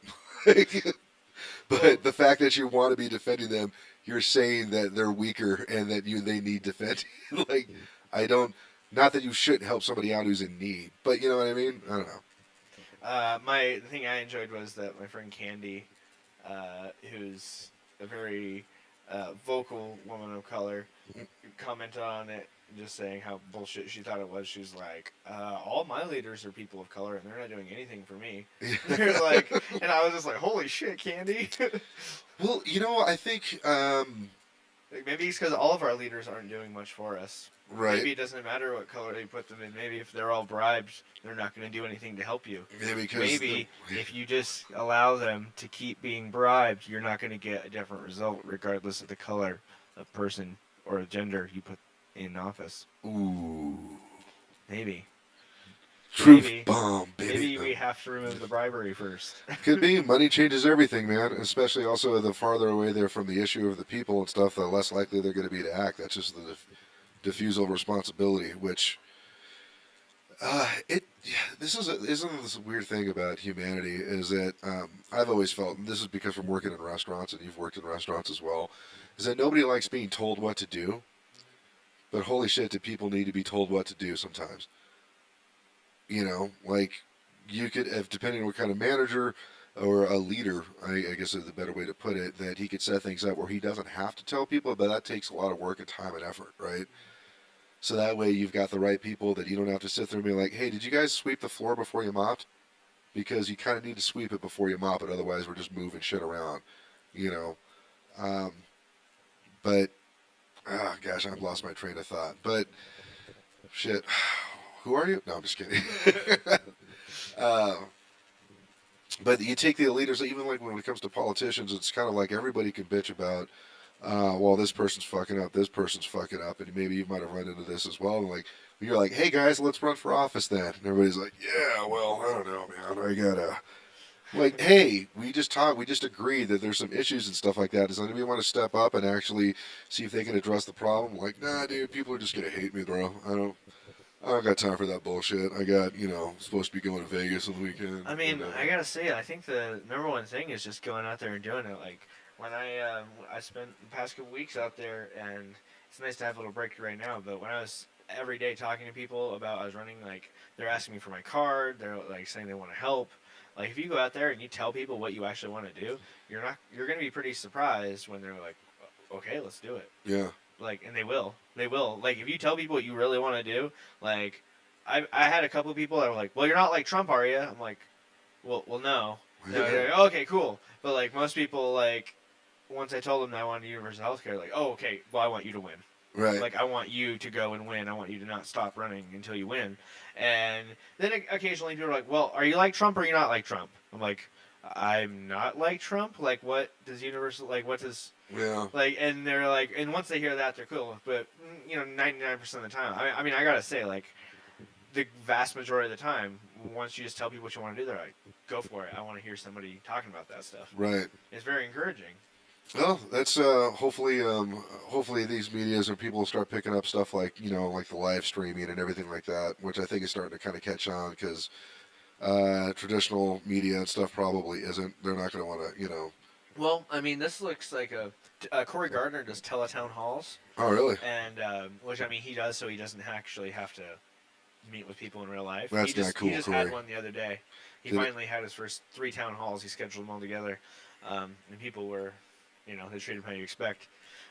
But the fact that you want to be defending them, you're saying that they're weaker and that they need defending. Like, I don't. Not that you shouldn't help somebody out who's in need, but you know what I mean? I don't know.
The thing I enjoyed was that my friend Candy, who's a very vocal woman of color, commented on it, just saying how bullshit she thought it was. She's like, all my leaders are people of color, and they're not doing anything for me. They're like, and I was just like, holy shit, Candy.
Well, I think
like maybe it's because all of our leaders aren't doing much for us.
Right.
Maybe it doesn't matter what color you put them in. Maybe if they're all bribed, they're not going to do anything to help you.
Yeah, because
maybe if you just allow them to keep being bribed, you're not going to get a different result regardless of the color of person or gender you put in office.
Ooh.
Maybe.
Truth bomb, baby.
Maybe we have to remove the bribery first.
Could be. Money changes everything, man. Especially also the farther away they're from the issue of the people and stuff, the less likely they're going to be to act. That's just the diffusal of responsibility, which isn't this weird thing about humanity is that I've always felt, and this is because from working in restaurants, and you've worked in restaurants as well, is that nobody likes being told what to do, but holy shit, do people need to be told what to do sometimes. Like you could have, depending on what kind of manager or a leader, I guess is the better way to put it, that he could set things up where he doesn't have to tell people, but that takes a lot of work and time and effort, right? So that way you've got the right people that you don't have to sit there and be like, hey, did you guys sweep the floor before you mopped? Because you kind of need to sweep it before you mop it, otherwise we're just moving shit around, But, gosh, I've lost my train of thought. But, shit, who are you? No, I'm just kidding. But you take the leaders, even like when it comes to politicians, it's kind of like everybody can bitch about, well, this person's fucking up, and maybe you might have run into this as well. And like, you're like, hey guys, let's run for office then. And everybody's like, yeah, well, I don't know, man, I gotta. Like, hey, we just agreed that there's some issues and stuff like that. Does anybody want to step up and actually see if they can address the problem? Like, nah, dude, people are just gonna hate me, bro. I don't got time for that bullshit. I got, supposed to be going to Vegas on the weekend.
I mean, I gotta say, I think the number one thing is just going out there and doing it. Like, when I spent the past couple weeks out there, and it's nice to have a little break right now, but when I was every day talking to people about I was running, like, they're asking me for my card, they're, like, saying they want to help. Like, if you go out there and you tell people what you actually want to do, you're going to be pretty surprised when they're like, okay, let's do it.
Yeah.
Like, and they will. They will. Like, if you tell people what you really want to do, like, I had a couple of people that were like, well, you're not like Trump, are you? I'm like, well, no. No, they're like, okay, cool. But, like, most people, like, once I told them that I wanted universal health care, like, oh, okay, well, I want you to win.
Right.
Like, I want you to go and win. I want you to not stop running until you win. And then occasionally people are like, well, are you like Trump or are you not like Trump? I'm like, I'm not like Trump. Like, what does universal, like, what does,
Yeah.
like, and they're like, and once they hear that, they're cool. But, 99% of the time, I mean, I gotta say, like, the vast majority of the time, once you just tell people what you want to do, they're like, go for it. I want to hear somebody talking about that stuff.
Right.
It's very encouraging.
Well, that's hopefully these medias and people will start picking up stuff like like the live streaming and everything like that, which I think is starting to kind of catch on because traditional media and stuff probably isn't. They're not going to want to
Well, I mean, this looks like Corey Gardner does teletown halls.
Oh, really?
And which, I mean, he does so he doesn't actually have to meet with people in real life.
That's not cool,
He just
Corey.
had one the other day. He finally had his first 3 town halls. He scheduled them all together, and people were, they treated him how you expect.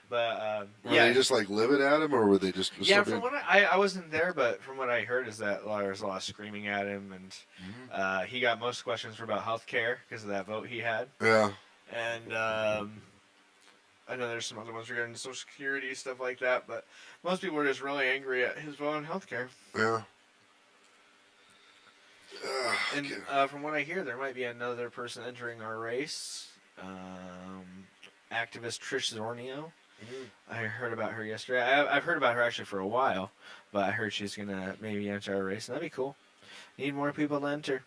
But
were they just like livid at him, or were they just?
Yeah, from what I wasn't there, but from what I heard is that there's a lot of screaming at him, and he got most questions were about health care because of that vote he had.
Yeah.
And I know there's some other ones regarding Social Security, stuff like that, but most people were just really angry at his vote on healthcare.
Yeah.
And from what I hear, there might be another person entering our race. Activist Trish Zornio. I heard about her yesterday. I've heard about her actually for a while, but I heard she's gonna maybe enter our race, and that'd be cool. Need more people to enter.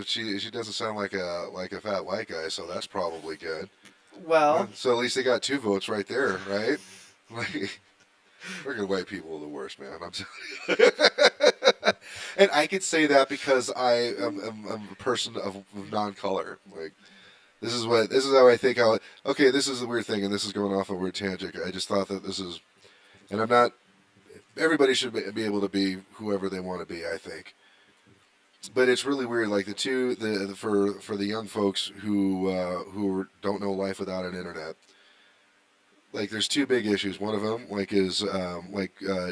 She doesn't sound like a fat white guy, so that's probably good.
Well,
so at least they got 2 votes right there, right? Like, freaking white people are the worst, man. I'm telling you. And I could say that because I am a person of non-color. Like, this is how I think. Okay, this is the weird thing, and this is going off a weird tangent. I just thought that this is, and I'm not. Everybody should be able to be whoever they want to be, I think. But it's really weird. Like for the young folks who don't know life without an internet. Like, there's 2 big issues. One of them is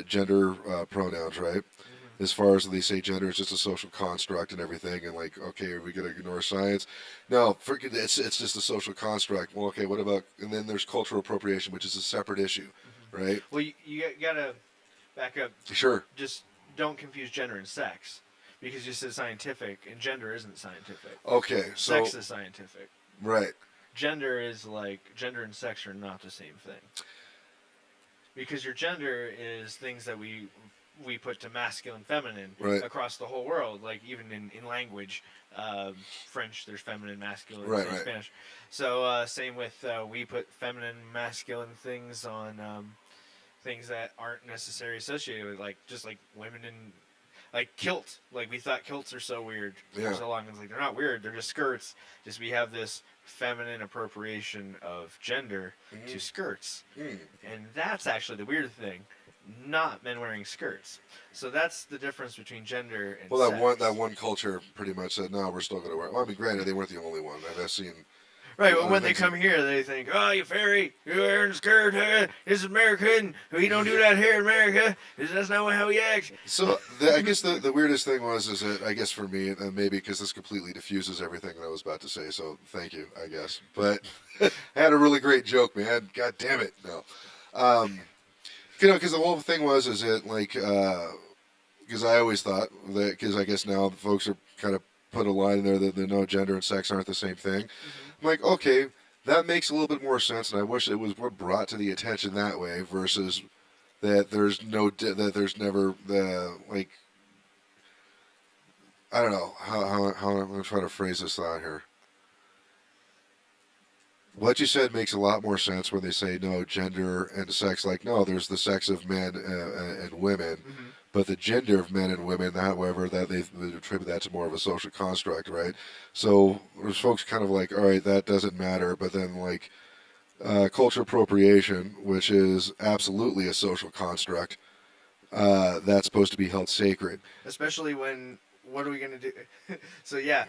gender pronouns, right? Mm-hmm. As far as they say gender is just a social construct and everything, and like, okay, are we gonna ignore science? No, forget it's just a social construct. Well, okay, what about? And then there's cultural appropriation, which is a separate issue, mm-hmm. right?
Well, you gotta back up.
Sure.
Just don't confuse gender and sex, because you said scientific, and gender isn't scientific.
Okay, so
sex is scientific.
Right.
Gender and sex are not the same thing. Because your gender is things that we put to masculine, feminine across the whole world. Like, even in language, French, there's feminine, masculine,
right.
Spanish. So same with we put feminine, masculine things on things that aren't necessarily associated with, like, just like women in, like, kilt. Like, we thought kilts are so weird for so long. It's like, they're not weird. They're just skirts. Just we have this feminine appropriation of gender to skirts. And that's actually the weird thing. Not men wearing skirts. So that's the difference between gender and sex.
That one culture pretty much said, no, we're still going to wear it. Well, I mean, granted, they weren't the only one. I've seen...
Right, but when they come here, they think, oh, you fairy, you're wearing a skirt, this is American, we don't do that here in America, that's not how we act.
So, I guess the weirdest thing is that, I guess for me, and maybe because this completely diffuses everything that I was about to say, so thank you, I guess. But I had a really great joke, man. God damn it. No. Because the whole thing is that, like, because I always thought that, because I guess now the folks are kind of put a line in there that no, gender and sex aren't the same thing. Mm-hmm. I'm like, okay, that makes a little bit more sense, and I wish it was brought to the attention that way versus that there's never the, like, I don't know how I'm going to try to phrase this thought here. What you said makes a lot more sense when they say no, gender and sex. Like, no, there's the sex of men and women, mm-hmm. but the gender of men and women, however, that they attribute that to more of a social construct, right? So there's folks kind of like, all right, that doesn't matter, but then like cultural appropriation, which is absolutely a social construct, that's supposed to be held sacred.
Especially when what are we gonna do? So yeah,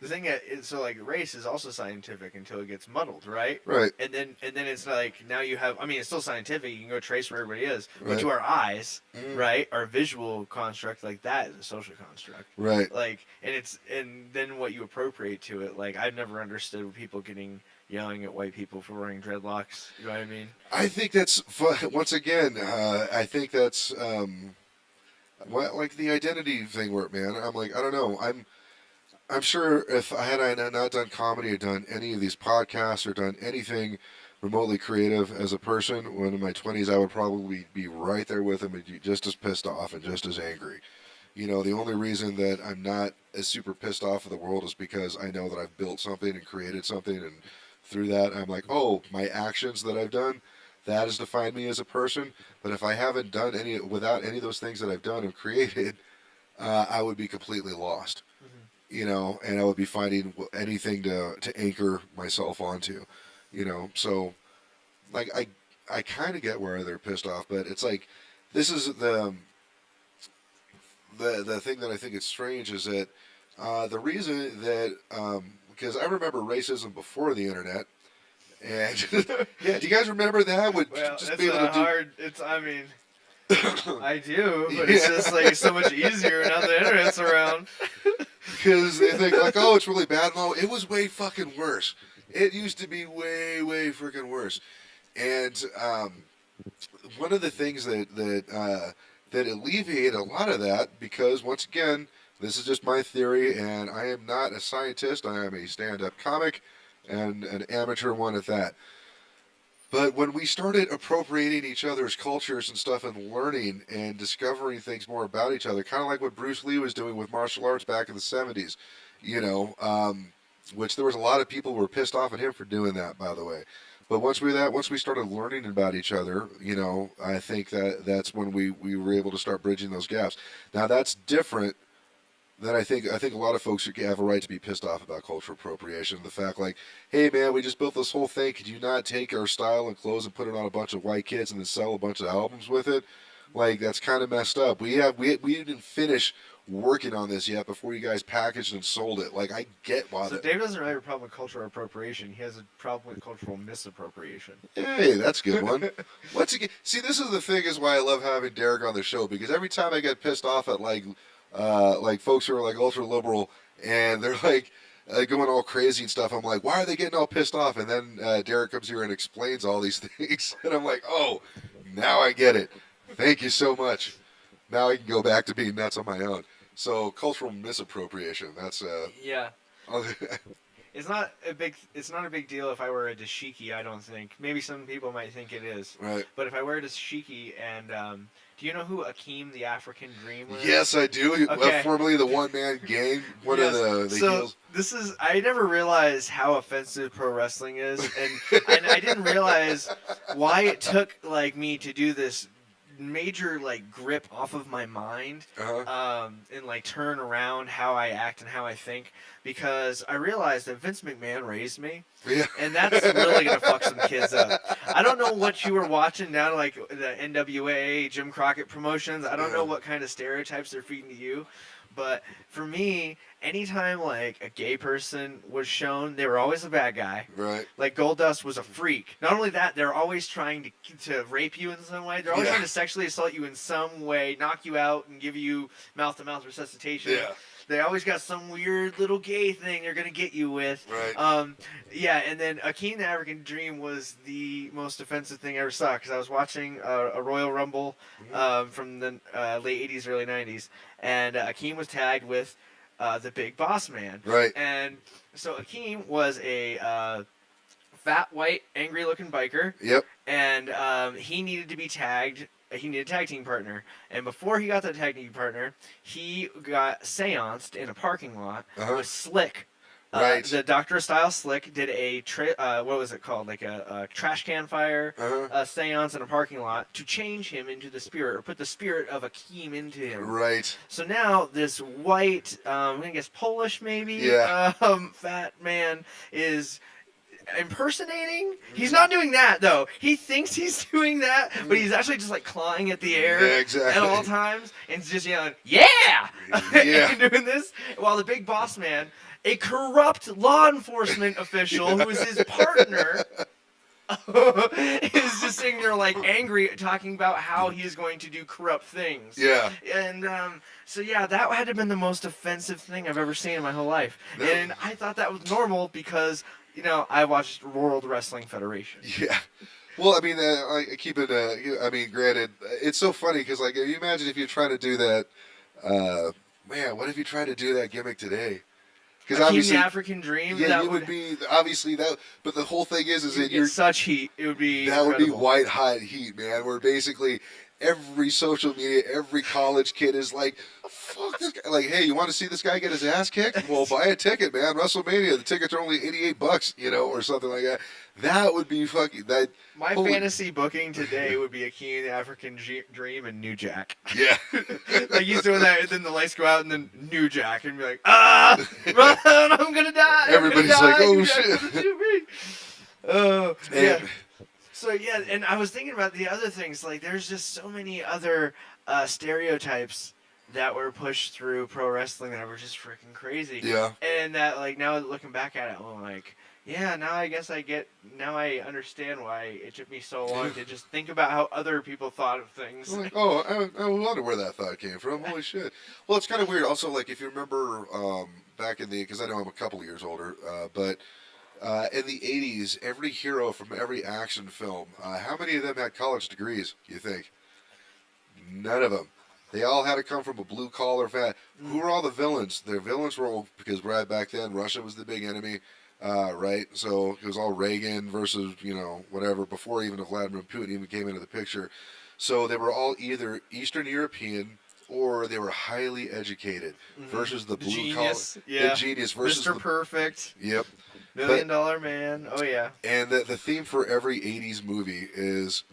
the thing is, so like race is also scientific until it gets muddled, right?
Right.
And then it's like now you have. I mean, it's still scientific. You can go trace where everybody is, but
Right.
to our eyes,
Mm.
right, our visual construct, like that is a social construct.
Right.
Like, and then what you appropriate to it. Like, I've never understood people yelling at white people for wearing dreadlocks. You know what I mean?
I think that's once again. I think that's like the identity thing. Where man, I'm like I don't know. I'm sure if I not done comedy or done any of these podcasts or done anything remotely creative as a person when in my 20s, I would probably be right there with him and just as pissed off and just as angry. You know, the only reason that I'm not as super pissed off of the world is because I know that I've built something and created something, and through that, I'm like, oh, my actions that I've done, that has defined me as a person. But if I haven't done any, without any of those things that I've done and created, I would be completely lost. You know, and I would be finding anything to anchor myself onto. You know, so like I kind of get where they're pissed off, but it's like this is the thing that I think is strange is that the reason that because I remember racism before the internet, and yeah, do you guys remember that? Would
Well,
just
that's
be able to
a
do.
hard. It's. I mean, I do, but it's just like so much easier now the internet's around.
Because they think like, oh, it's really bad. No, it was way fucking worse. It used to be way, way freaking worse. And one of the things that alleviate a lot of that, because once again, this is just my theory, and I am not a scientist. I am a stand-up comic, and an amateur one at that. But when we started appropriating each other's cultures and stuff and learning and discovering things more about each other, kind of like what Bruce Lee was doing with martial arts back in the 70s, you know, which there was a lot of people who were pissed off at him for doing that, by the way. But once we started learning about each other, you know, I think that's when we were able to start bridging those gaps. Now that's different then I think a lot of folks have a right to be pissed off about cultural appropriation. The fact like, hey man, we just built this whole thing. Could you not take our style and clothes and put it on a bunch of white kids and then sell a bunch of albums with it? Like that's kind of messed up. We didn't finish working on this yet before you guys packaged and sold it. Like I get why.
So Dave doesn't really have a problem with cultural appropriation. He has a problem with cultural misappropriation.
Hey, that's a good one. Once again, see, this is the thing is why I love having Derek on the show because every time I get pissed off at like folks who are like ultra liberal and they're like going all crazy and stuff. I'm like, why are they getting all pissed off? And then Derek comes here and explains all these things, and I'm like, oh, now I get it. Thank you so much. Now I can go back to being nuts on my own. So cultural misappropriation. That's
Yeah. It's not a big deal if I wear a dashiki, I don't think. Maybe some people might think it is.
right.
But if I wear a dashiki and do you know who Akeem the African Dream was?
Yes, I do.
Okay.
Formerly the one man gang, one
Yes.
of the
So
heels.
this is I never realized how offensive pro wrestling is, and I didn't realize why it took like me to do this major like grip off of my mind
Uh-huh.
and like turn around how I act and how I think because I realized that Vince McMahon raised me
Yeah.
and that's really gonna fuck some kids up. I don't know what you were watching now, like the NWA, Jim Crockett promotions. I don't know what kind of stereotypes they're feeding to you, but for me, anytime like a gay person was shown, they were always a bad guy.
Right.
Like Goldust was a freak. Not only that, they're always trying to rape you in some way. They're always trying to sexually assault you in some way, knock you out, and give you mouth-to-mouth resuscitation.
Yeah.
They always got some weird little gay thing they're gonna get you with.
Right.
Yeah, and then Akeem the African Dream was the most offensive thing I ever saw because I was watching a Royal Rumble from the late '80s, early '90s, and Akeem was tagged with the Big Boss Man.
Right.
And so Akeem was a fat, white, angry-looking biker,
Yep.
and he needed to be tagged. He needed a tag team partner, and before he got the tag team partner, he got seanced in a parking lot with Slick.
Right.
The Doctor Style Slick did a what was it called? Like a trash can fire seance in a parking lot to change him into the spirit or put the spirit of Akeem into him.
Right.
So now this white, I guess Polish maybe,
Yeah.
fat man is impersonating. He's not doing that though. He thinks he's doing that, but he's actually just like clawing at the air
exactly.
at all times and just yelling, "Yeah!" and doing this while the big boss man, a corrupt law enforcement official who is his partner, is just sitting there like angry, talking about how he's going to do corrupt things.
Yeah.
And so yeah, that had to have been the most offensive thing I've ever seen in my whole life.
No.
And I thought that was normal because, I watched World Wrestling Federation.
Yeah. Well, I mean, I mean, granted, it's so funny because, like, you imagine if you're trying to do that, man, what if you tried to do that gimmick today?
Because obviously, the African Dream.
Yeah, it would be obviously that. But the whole thing is that you're
such heat. It would be
that
incredible.
would be white hot heat, man. Where basically every social media, every college kid is like, "Fuck this guy!" Like, hey, you want to see this guy get his ass kicked? Well, buy a ticket, man. WrestleMania, the tickets are only $88, or something like that. That would be fucking that.
My fantasy booking today would be Akeem the African Dream and New Jack.
Yeah.
Like he's doing that, and then the lights go out, and then New Jack, and be like, run, I'm gonna die.
Everybody's like, oh shit.
Yeah. So yeah, and I was thinking about the other things. Like, there's just so many other stereotypes that were pushed through pro wrestling that were just freaking crazy.
Yeah.
And that, like, now looking back at it, I'm like, yeah, now I guess now I understand why it took me so long to just think about how other people thought of things.
I'm like, I wonder where that thought came from. Holy shit. Well, it's kind of weird. Also, like, if you remember back in because I know I'm a couple of years older, but in the 80s, every hero from every action film, how many of them had college degrees, you think? None of them. They all had to come from a blue-collar family. Who were all the villains? Their villains were all, because right back then, Russia was the big enemy. Right, so it was all Reagan versus whatever before even Vladimir Putin even came into the picture. So they were all either Eastern European or they were highly educated versus the blue collar, the genius versus
Mr. Perfect.
Yep,
$1 Million Man. Oh yeah.
And the theme for every '80s movie is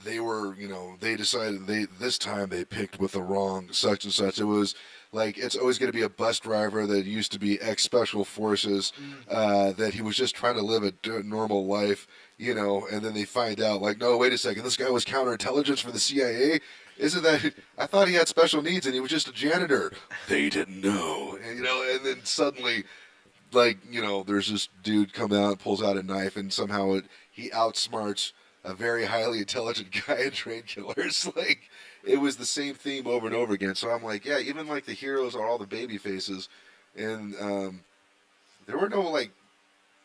they were they decided this time they picked with the wrong such and such. It was. Like, it's always going to be a bus driver that used to be ex-special forces, that he was just trying to live a normal life, and then they find out, like, no, wait a second, this guy was counterintelligence for the CIA? Isn't that, I thought he had special needs and he was just a janitor. They didn't know. And, and then suddenly, like, there's this dude come out and pulls out a knife and somehow he outsmarts a very highly intelligent guy and trained killers. Like, it was the same theme over and over again. So I'm like, yeah, even like the heroes are all the baby faces, and there were no like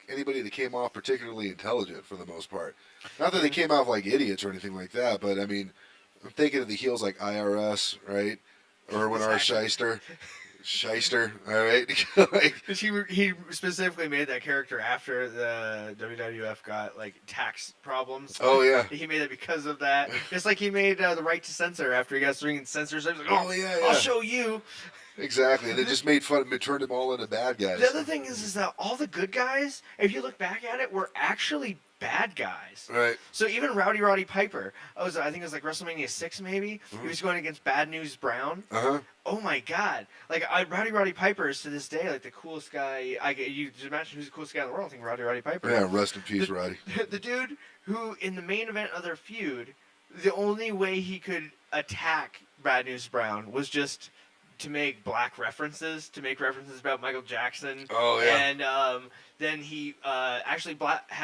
anybody that came off particularly intelligent for the most part. Not that they came off like idiots or anything like that, but I mean, I'm thinking of the heels like IRS, right? Erwin R. Shyster, all right. Like,
he specifically made that character after the WWF got like tax problems.
Oh yeah.
He made it because of that. Just like he made the right to censor after he got stringing censors. He was like,
oh yeah,
I'll show you.
Exactly. They just made fun of him, turned them all into bad guys.
The other thing is that all the good guys, if you look back at it, were actually bad guys.
Right.
So even Roddy Piper, I think it was like WrestleMania 6 maybe, he was going against Bad News Brown.
Uh-huh.
Oh my God. Like, Roddy Piper is to this day like the coolest guy. You just imagine who's the coolest guy in the world. I think Roddy Piper.
Yeah, rest in peace, Roddy.
The dude who, in the main event of their feud, the only way he could attack Bad News Brown was just to make black references, about Michael Jackson.
Oh yeah.
And then he actually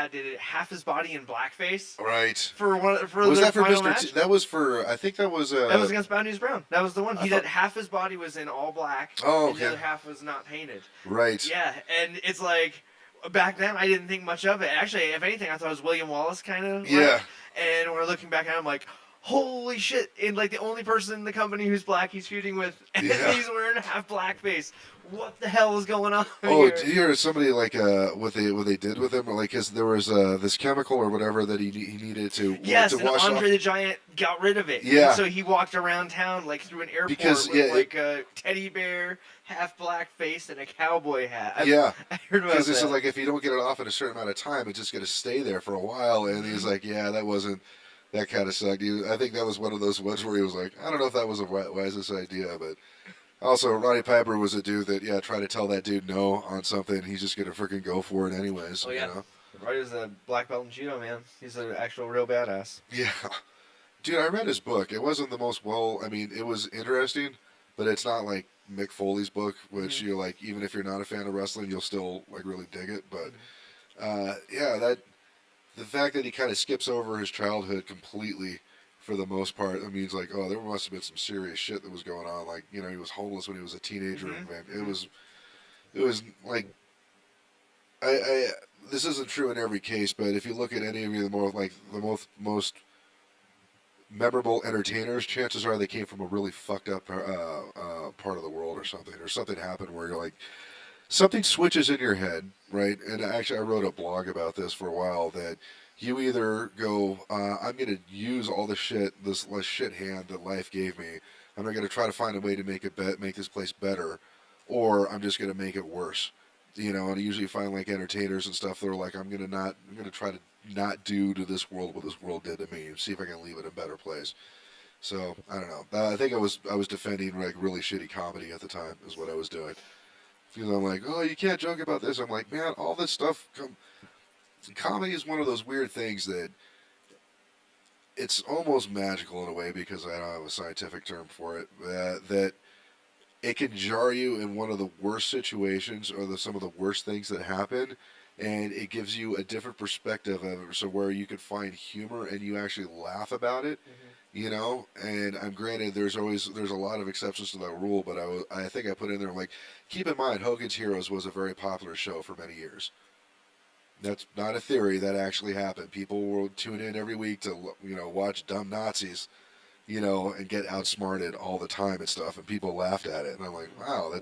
did half his body in blackface.
Right.
For
was
the
that for
final
Mr.
match.
That was for. I think that was.
That was against Bad News Brown. That was the one. He did half his body was in all black.
Oh, okay.
And the other half was not painted.
Right.
Yeah, and it's like back then I didn't think much of it. Actually, if anything, I thought it was William Wallace kind of.
Yeah.
And we're looking back at it, I'm like, holy shit! And like the only person in the company who's black he's feuding with, and he's wearing half blackface. What the hell is going on?
Oh,
here?
did you hear somebody like what they did with him? Like, cause there was this chemical or whatever that he needed to
yes,
to
and
wash
Andre
off.
the Giant got rid of it.
Yeah.
And so he walked around town like through an airport with a teddy bear, half black face, and a cowboy hat. I heard about that.
Because it's like if you don't get it off in a certain amount of time, it's just gonna stay there for a while. And he's like, yeah, that kind of sucked. I think that was one of those ones where he was like, I don't know if that was a wisest idea, but Also, Roddy Piper was a dude that, tried to tell that dude no on something. He's just going to freaking go for it anyways.
Oh, yeah. Roddy's a black belt in judo, man. He's an actual real badass.
Yeah. Dude, I read his book. It wasn't the most it was interesting, but it's not like Mick Foley's book, which you like, even if you're not a fan of wrestling, you'll still like really dig it. But the fact that he kind of skips over his childhood completely for the most part, it means like, oh, there must have been some serious shit that was going on. Like, he was homeless when he was a teenager. And man, it was like, I this isn't true in every case, but if you look at any of the most memorable entertainers, chances are they came from a really fucked up part of the world or something happened where you're like, something switches in your head, right? And actually, I wrote a blog about this for a while that you either go, I'm going to use all this shit hand that life gave me. I'm going to try to find a way to make this place better, or I'm just going to make it worse. And I usually find like entertainers and stuff that are like, I'm going to try to not do to this world what this world did to me, and see if I can leave it in a better place. So I don't know. I think I was defending like really shitty comedy at the time is what I was doing. Because I'm like, oh, you can't joke about this. I'm like, man, all this stuff. Comedy is one of those weird things that it's almost magical in a way, because I don't have a scientific term for it. That it can jar you in one of the worst situations or some of the worst things that happen, and it gives you a different perspective of it. So where you could find humor and you actually laugh about it. And I'm granted there's a lot of exceptions to that rule, but I think I put in there like, keep in mind Hogan's Heroes was a very popular show for many years. That's not a theory, that actually happened. People will tune in every week to watch dumb Nazis, and get outsmarted all the time and stuff, and people laughed at it, and I'm like, wow,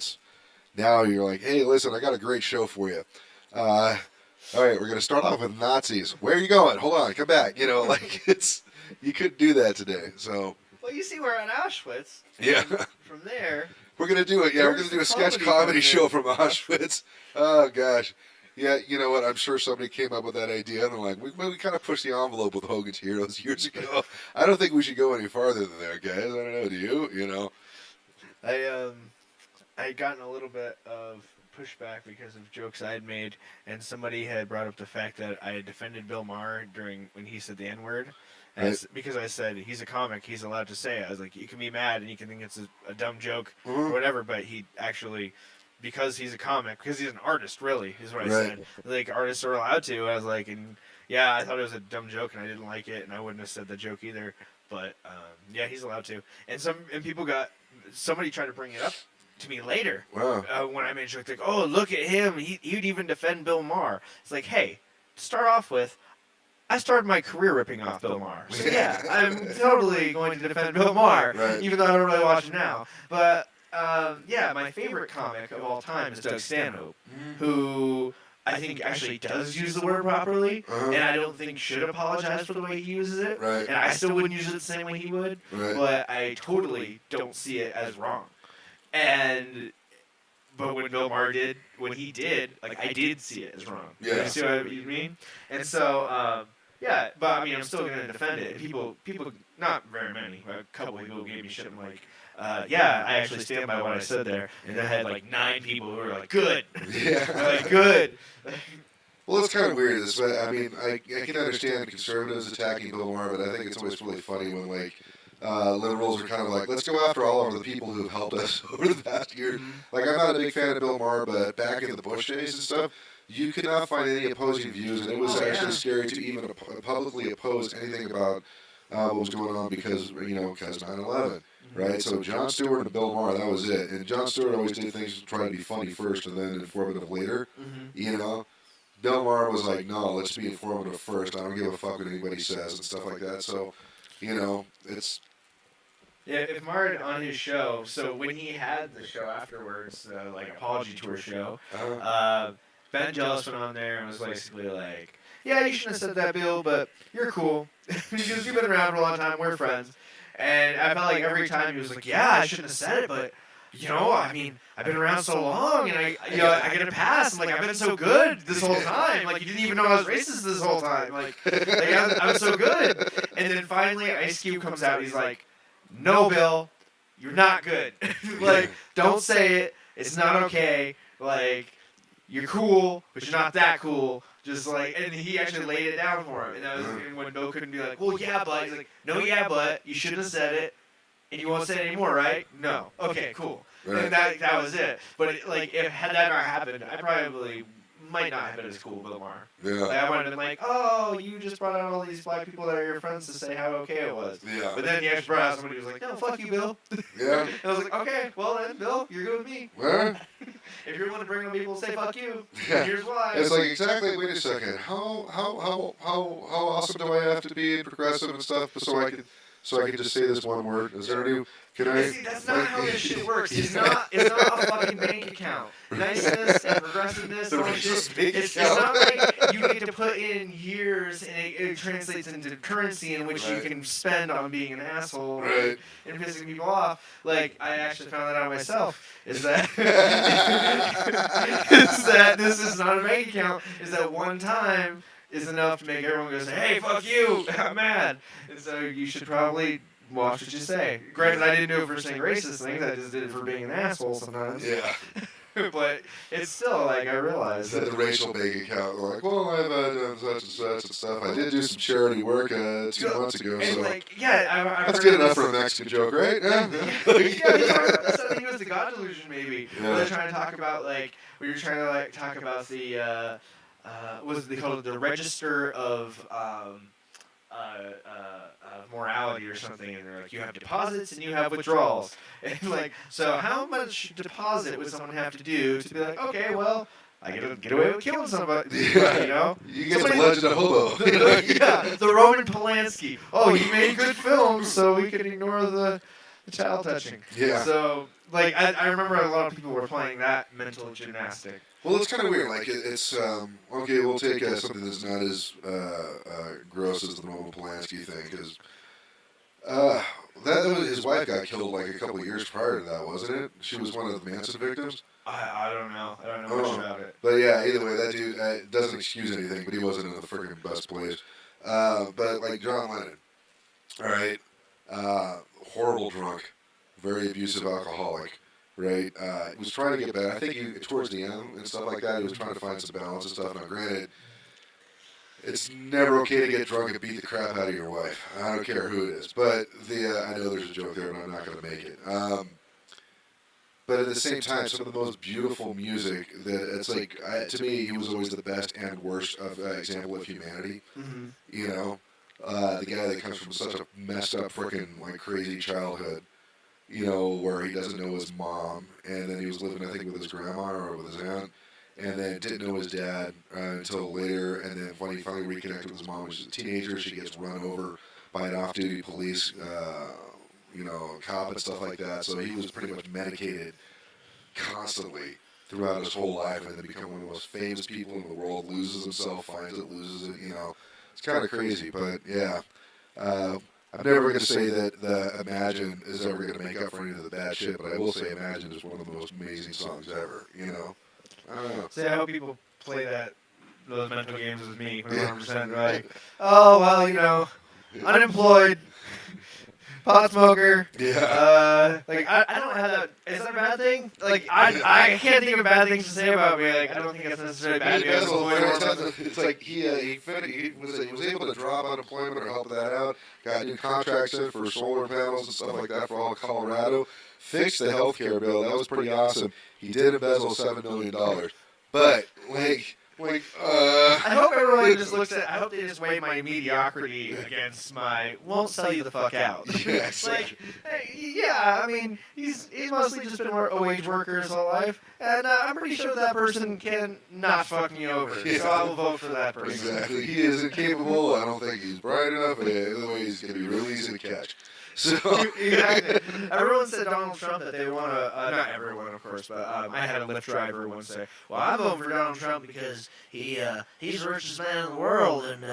now you're like, hey, listen, I got a great show for you. All right, we're gonna start off with Nazis. Where are you going? Hold on, come back. You couldn't do that today, so.
Well, you see, we're at Auschwitz.
Yeah.
From there,
we're gonna do it. Yeah, we're gonna do a sketch comedy show from Auschwitz. Oh gosh. Yeah, you know what? I'm sure somebody came up with that idea, and they're like, we kind of pushed the envelope with Hogan's Heroes years ago. I don't think we should go any farther than that, guys. I don't know. Do you?
I had gotten a little bit of pushback because of jokes I had made, and somebody had brought up the fact that I had defended Bill Maher when he said the N-word. Because I said he's a comic, he's allowed to say it. I was like, you can be mad and you can think it's a dumb joke or whatever, but he actually, because he's a comic, because he's an artist, really, is what I said. Like, artists are allowed to. I was like, and yeah, I thought it was a dumb joke and I didn't like it, and I wouldn't have said the joke either. But yeah, he's allowed to. And somebody tried to bring it up to me later.
Wow.
When I made a joke, like, oh, look at him, he'd even defend Bill Maher. It's like, hey, to start off with, I started my career ripping off Bill Maher. So yeah, I'm totally going to defend Bill Maher, even though I don't really watch him now. But my favorite comic of all time is Doug Stanhope, who I think actually does use the word properly, and I don't think should apologize for the way he uses it.
Right.
And I still wouldn't use it the same way he would,
right.
But I totally don't see it as wrong. But when Bill Maher did, like, I did see it as wrong.
Yeah.
You see what I mean? And so, but I mean, I'm still going to defend it. People, not very many, but a couple people gave me shit. I'm like, I actually stand by what I said there. And I had like 9 people who were like, good.
Yeah.
Like, good.
Well, it's kind of weird. I mean, I can understand conservatives attacking Bill Maher, but I think it's always really funny when, like, liberals are kind of like, let's go after all of the people who've helped us over the past year. Like, I'm not a big fan of Bill Maher, but back in the Bush days and stuff, you could not find any opposing views, and it was actually scary to even publicly oppose anything about what was going on because 9/11, right? So Jon Stewart and Bill Maher, that was it. And Jon Stewart always did things to try to be funny first and then informative later, Bill Maher was like, no, let's be informative first. I don't give a fuck what anybody says and stuff like that. So, it's...
Yeah, if Maher on his show, so when he had the show afterwards, like apology tour show, Ben Jealous went on there and was basically like, yeah, you shouldn't have said that, Bill, but you're cool. Because you've been around for a long time, we're friends. And I felt like every time he was like, yeah, I shouldn't have said it, but, I mean, I've been around so long, and I get a pass. I'm like, I've been so good this whole time. Like, you didn't even know I was racist this whole time. Like I'm so good. And then finally, Ice Cube comes out, he's like, no, Bill, you're not good. Like, don't say it. It's not okay. Like, you're cool, but you're not that cool. Just like, and he actually laid it down for him. And that was when Bill couldn't be like, well, yeah, but. He's like, no, yeah, but. You shouldn't have said it. And you won't say it anymore, right? No. Okay, cool.
Right.
And that was it. But like, if had that not happened, I probably might not have been as cool with Bill Maher.
Yeah.
Like, I might have been like, oh, you just brought out all these black people that are your friends to say how okay it was.
Yeah.
But then he actually brought out somebody who was like, no, fuck you, Bill.
Yeah.
And I was like, okay, well then, Bill, you're good with me.
Well,
If you're willing to bring on people, say fuck you.
Yeah.
Here's why.
it's like, exactly, wait a second. How awesome do I have to be and progressive and stuff so I can just say this one word? Is there any, can I?
See, that's not how this shit works. It's not a fucking bank account. Niceness and progressiveness and all that shit. It's not like you get to put in years and it translates into currency in which you can spend on being an asshole
Right.
and pissing people off. Like, I actually found that out myself. Is that is that this is not a bank account. Is that one time is enough to make everyone go say, hey, fuck you, I'm mad. And so you should probably watch what you say. Granted, I didn't do it for saying racist things. I just did it for being an asshole sometimes.
Yeah.
But it's still like, I realized
Said the racial bank account. Like, well, I've done such and such and stuff. I did do some charity work 2 months ago,
and
so
like, yeah, I've
that's
heard
good
of
enough
this-
for a Mexican joke, right?
Yeah, they talk about this. I think it was the God Delusion, maybe.
Yeah.
Where they're trying to talk about like, where you're trying to like talk about the, what was it, they called it the register of morality or something, and they're like, you have deposits and you have withdrawals, and like, so how much deposit would someone have to do to be like, okay, well, I get away with killing somebody, you know?
You get
Somebody-
the Legend of Hobo.
Yeah, the Roman Polanski. Oh, you made good films, so we can ignore the child touching.
Yeah.
So, like, I remember a lot of people were playing that mental gymnastic.
Well, it's kind of weird. Like, it's okay. We'll take something that's not as gross as the Roman Polanski thing, because that was, his wife got killed like a couple of years prior to that, wasn't it? She was one of the Manson victims.
I don't know. I don't know much about it.
But yeah, either way, that dude doesn't excuse anything. But he wasn't in the freaking best place. But like John Lennon, all right, horrible drunk, very abusive alcoholic. Right, was trying to get better. I think he, towards the end and stuff like that, he was trying to find some balance and stuff. Now, granted, it's never okay to get drunk and beat the crap out of your wife. I don't care who it is. But I know there's a joke there, and I'm not going to make it. But at the same time, some of the most beautiful music that it's like, to me, he was always the best and worst of example of humanity.
Mm-hmm.
You know, the guy that comes from such a messed up, freaking like crazy childhood. You know, where he doesn't know his mom, and then he was living, I think, with his grandma or with his aunt, and then didn't know his dad until later, and then when he finally reconnected with his mom, when she's a teenager, she gets run over by an off-duty police, cop and stuff like that, so he was pretty much medicated constantly throughout his whole life, and then become one of the most famous people in the world, loses himself, finds it, loses it, it's kind of crazy, but yeah. I'm never going to say that the Imagine is ever going to make up for any of the bad shit, but I will say Imagine is one of the most amazing songs ever, I don't know.
See, I hope people play those mental games with me 100%. Like, oh, well, unemployed, pot smoker.
Yeah.
Like, I don't have that. Is that a bad thing? Like, I can't think of bad things to say about me. Like, I don't think that's necessarily bad.
It's like he was able to drop unemployment or help that out. Got new contracts in for solar panels and stuff like that for all of Colorado. Fixed the healthcare bill. That was pretty awesome. He did embezzle $7 million. But,
I hope everyone just looks at. I hope they just weigh my mediocrity against my won't sell you the fuck out.
Yes.
Like, hey, yeah, I mean, he's mostly just been a wage worker his whole life, and I'm pretty sure that person can not fuck me over.
Yeah.
So I will vote for that person.
Exactly. He is incapable. I don't think he's bright enough. Otherwise, he's going to be really easy to catch. So
Exactly. Everyone said Donald Trump that they want to. Not everyone, of course, but I had a Lyft driver once say, "Well, I vote for Donald Trump because he's the richest man in the world, and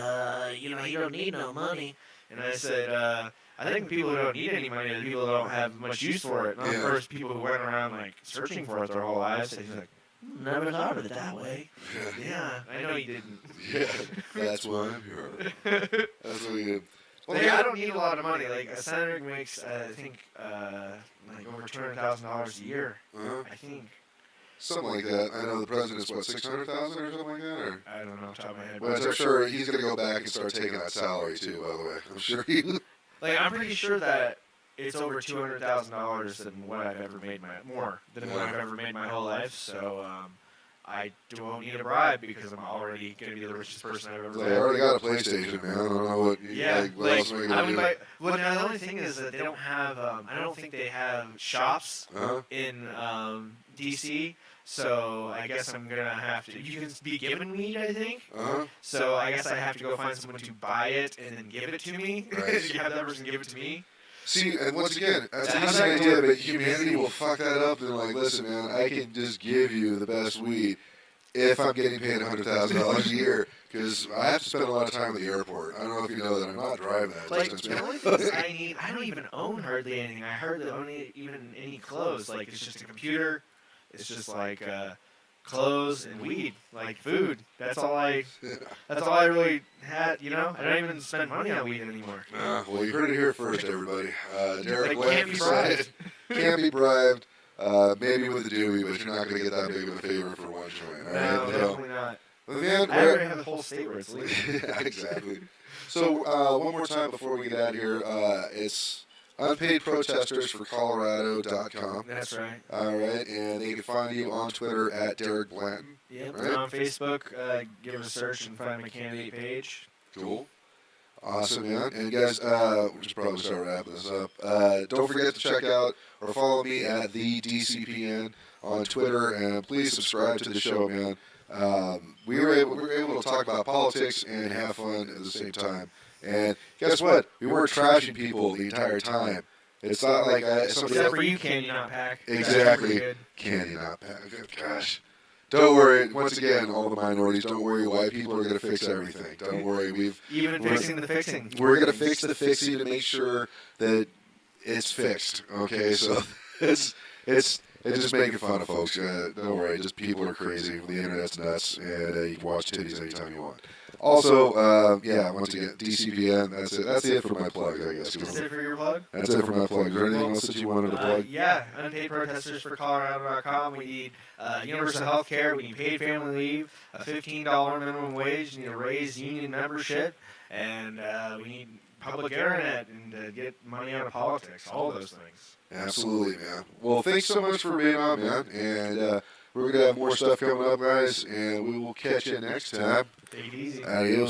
he don't need no money." And I said, "I think people who don't need any money are the people who don't have much use for it, not the first people who went around like searching for it their whole lives." And he's like, "Never thought of it that way." Yeah, I know you didn't.
Yeah, that's why I'm here. That's what we did.
Like, I don't need a lot of money. Like a senator makes, I think, like over $200,000 a year. I think.
Something like that. I know the president's what, 600,000 or something like that, or
I don't know off the top of my head.
well, I'm sure he's gonna go back and start taking that salary too. By the way, I'm sure he.
Like I'm pretty sure that it's over $200,000 than what I've ever made more than what I've ever made my whole life. So I don't need a bribe because I'm already gonna be the richest person I've ever
They
met.
already got a PlayStation, man. I don't know what.
Yeah,
what else are you gonna do?
Well, now the only thing is that they don't have. I don't think they have shops in DC. So I guess I'm gonna have to. You can be given weed, I think. So I guess I have to go find someone to buy it and then give it to me.
Right.
Have that person give it to me.
See, and once again, that's an easy idea, but humanity will fuck that up and like, listen, man, I can just give you the best weed if I'm getting paid $100,000 a year because I have to spend a lot of time at the airport. I don't know if you know that I'm not driving that
Like
distance,
the
man.
only things I need, I don't even own hardly anything. I hardly own even any clothes. Like it's just a computer. It's just like clothes and weed, like food. That's all I really had. You know, I don't even spend money on weed anymore.
Well, you heard it here first, everybody. Derek
Like, can't be bribed.
Can't be bribed. Maybe with a Dewey, but you're not going to get that big of a favor for one joint. All right?
No, definitely not.
But man,
I already have a whole state where it's legal.
yeah, exactly. So one more time before we get out of here, it's unpaidprotestorsforcolorado.com.
That's right.
All right, and they can find you on Twitter at Derek Blanton.
Yep.
Right?
On Facebook, give it a search and find my candidate page.
Cool. Awesome, man. And guys, we should probably start wrapping this up. Don't forget to check out or follow me at the DCPN on Twitter, and please subscribe to the show, man. We were able to talk about politics and have fun at the same time. And guess what? We weren't trashing people the entire time. It's not like somebody
Except
else.
for you, can you not pack?
Exactly. Can you not pack? Gosh. Don't worry. Once again, all the minorities, don't worry. White people are going to fix everything. Don't worry.
Even fixing the fixing.
We're going to fix the fixing to make sure that it's fixed. Okay, so it's just making fun of folks. Don't worry. Just people are crazy. The internet's nuts, and you can watch titties anytime you want. Also, once again, DCPN. That's it. That's it for my plugs, I guess.
That's it for your plug?
That's it for my plugs. Is there anything else that you wanted to plug?
Yeah, unpaidprotestorsforcolorado.com. We need universal health care. We need paid family leave, a $15 minimum wage. We need to raise union membership, and we need public internet and get money out of politics. All those things.
Absolutely, man. Well, thanks so much for being on, man. And we're going to have more stuff coming up, guys, and we will catch you next time.
Take it easy.
Adios.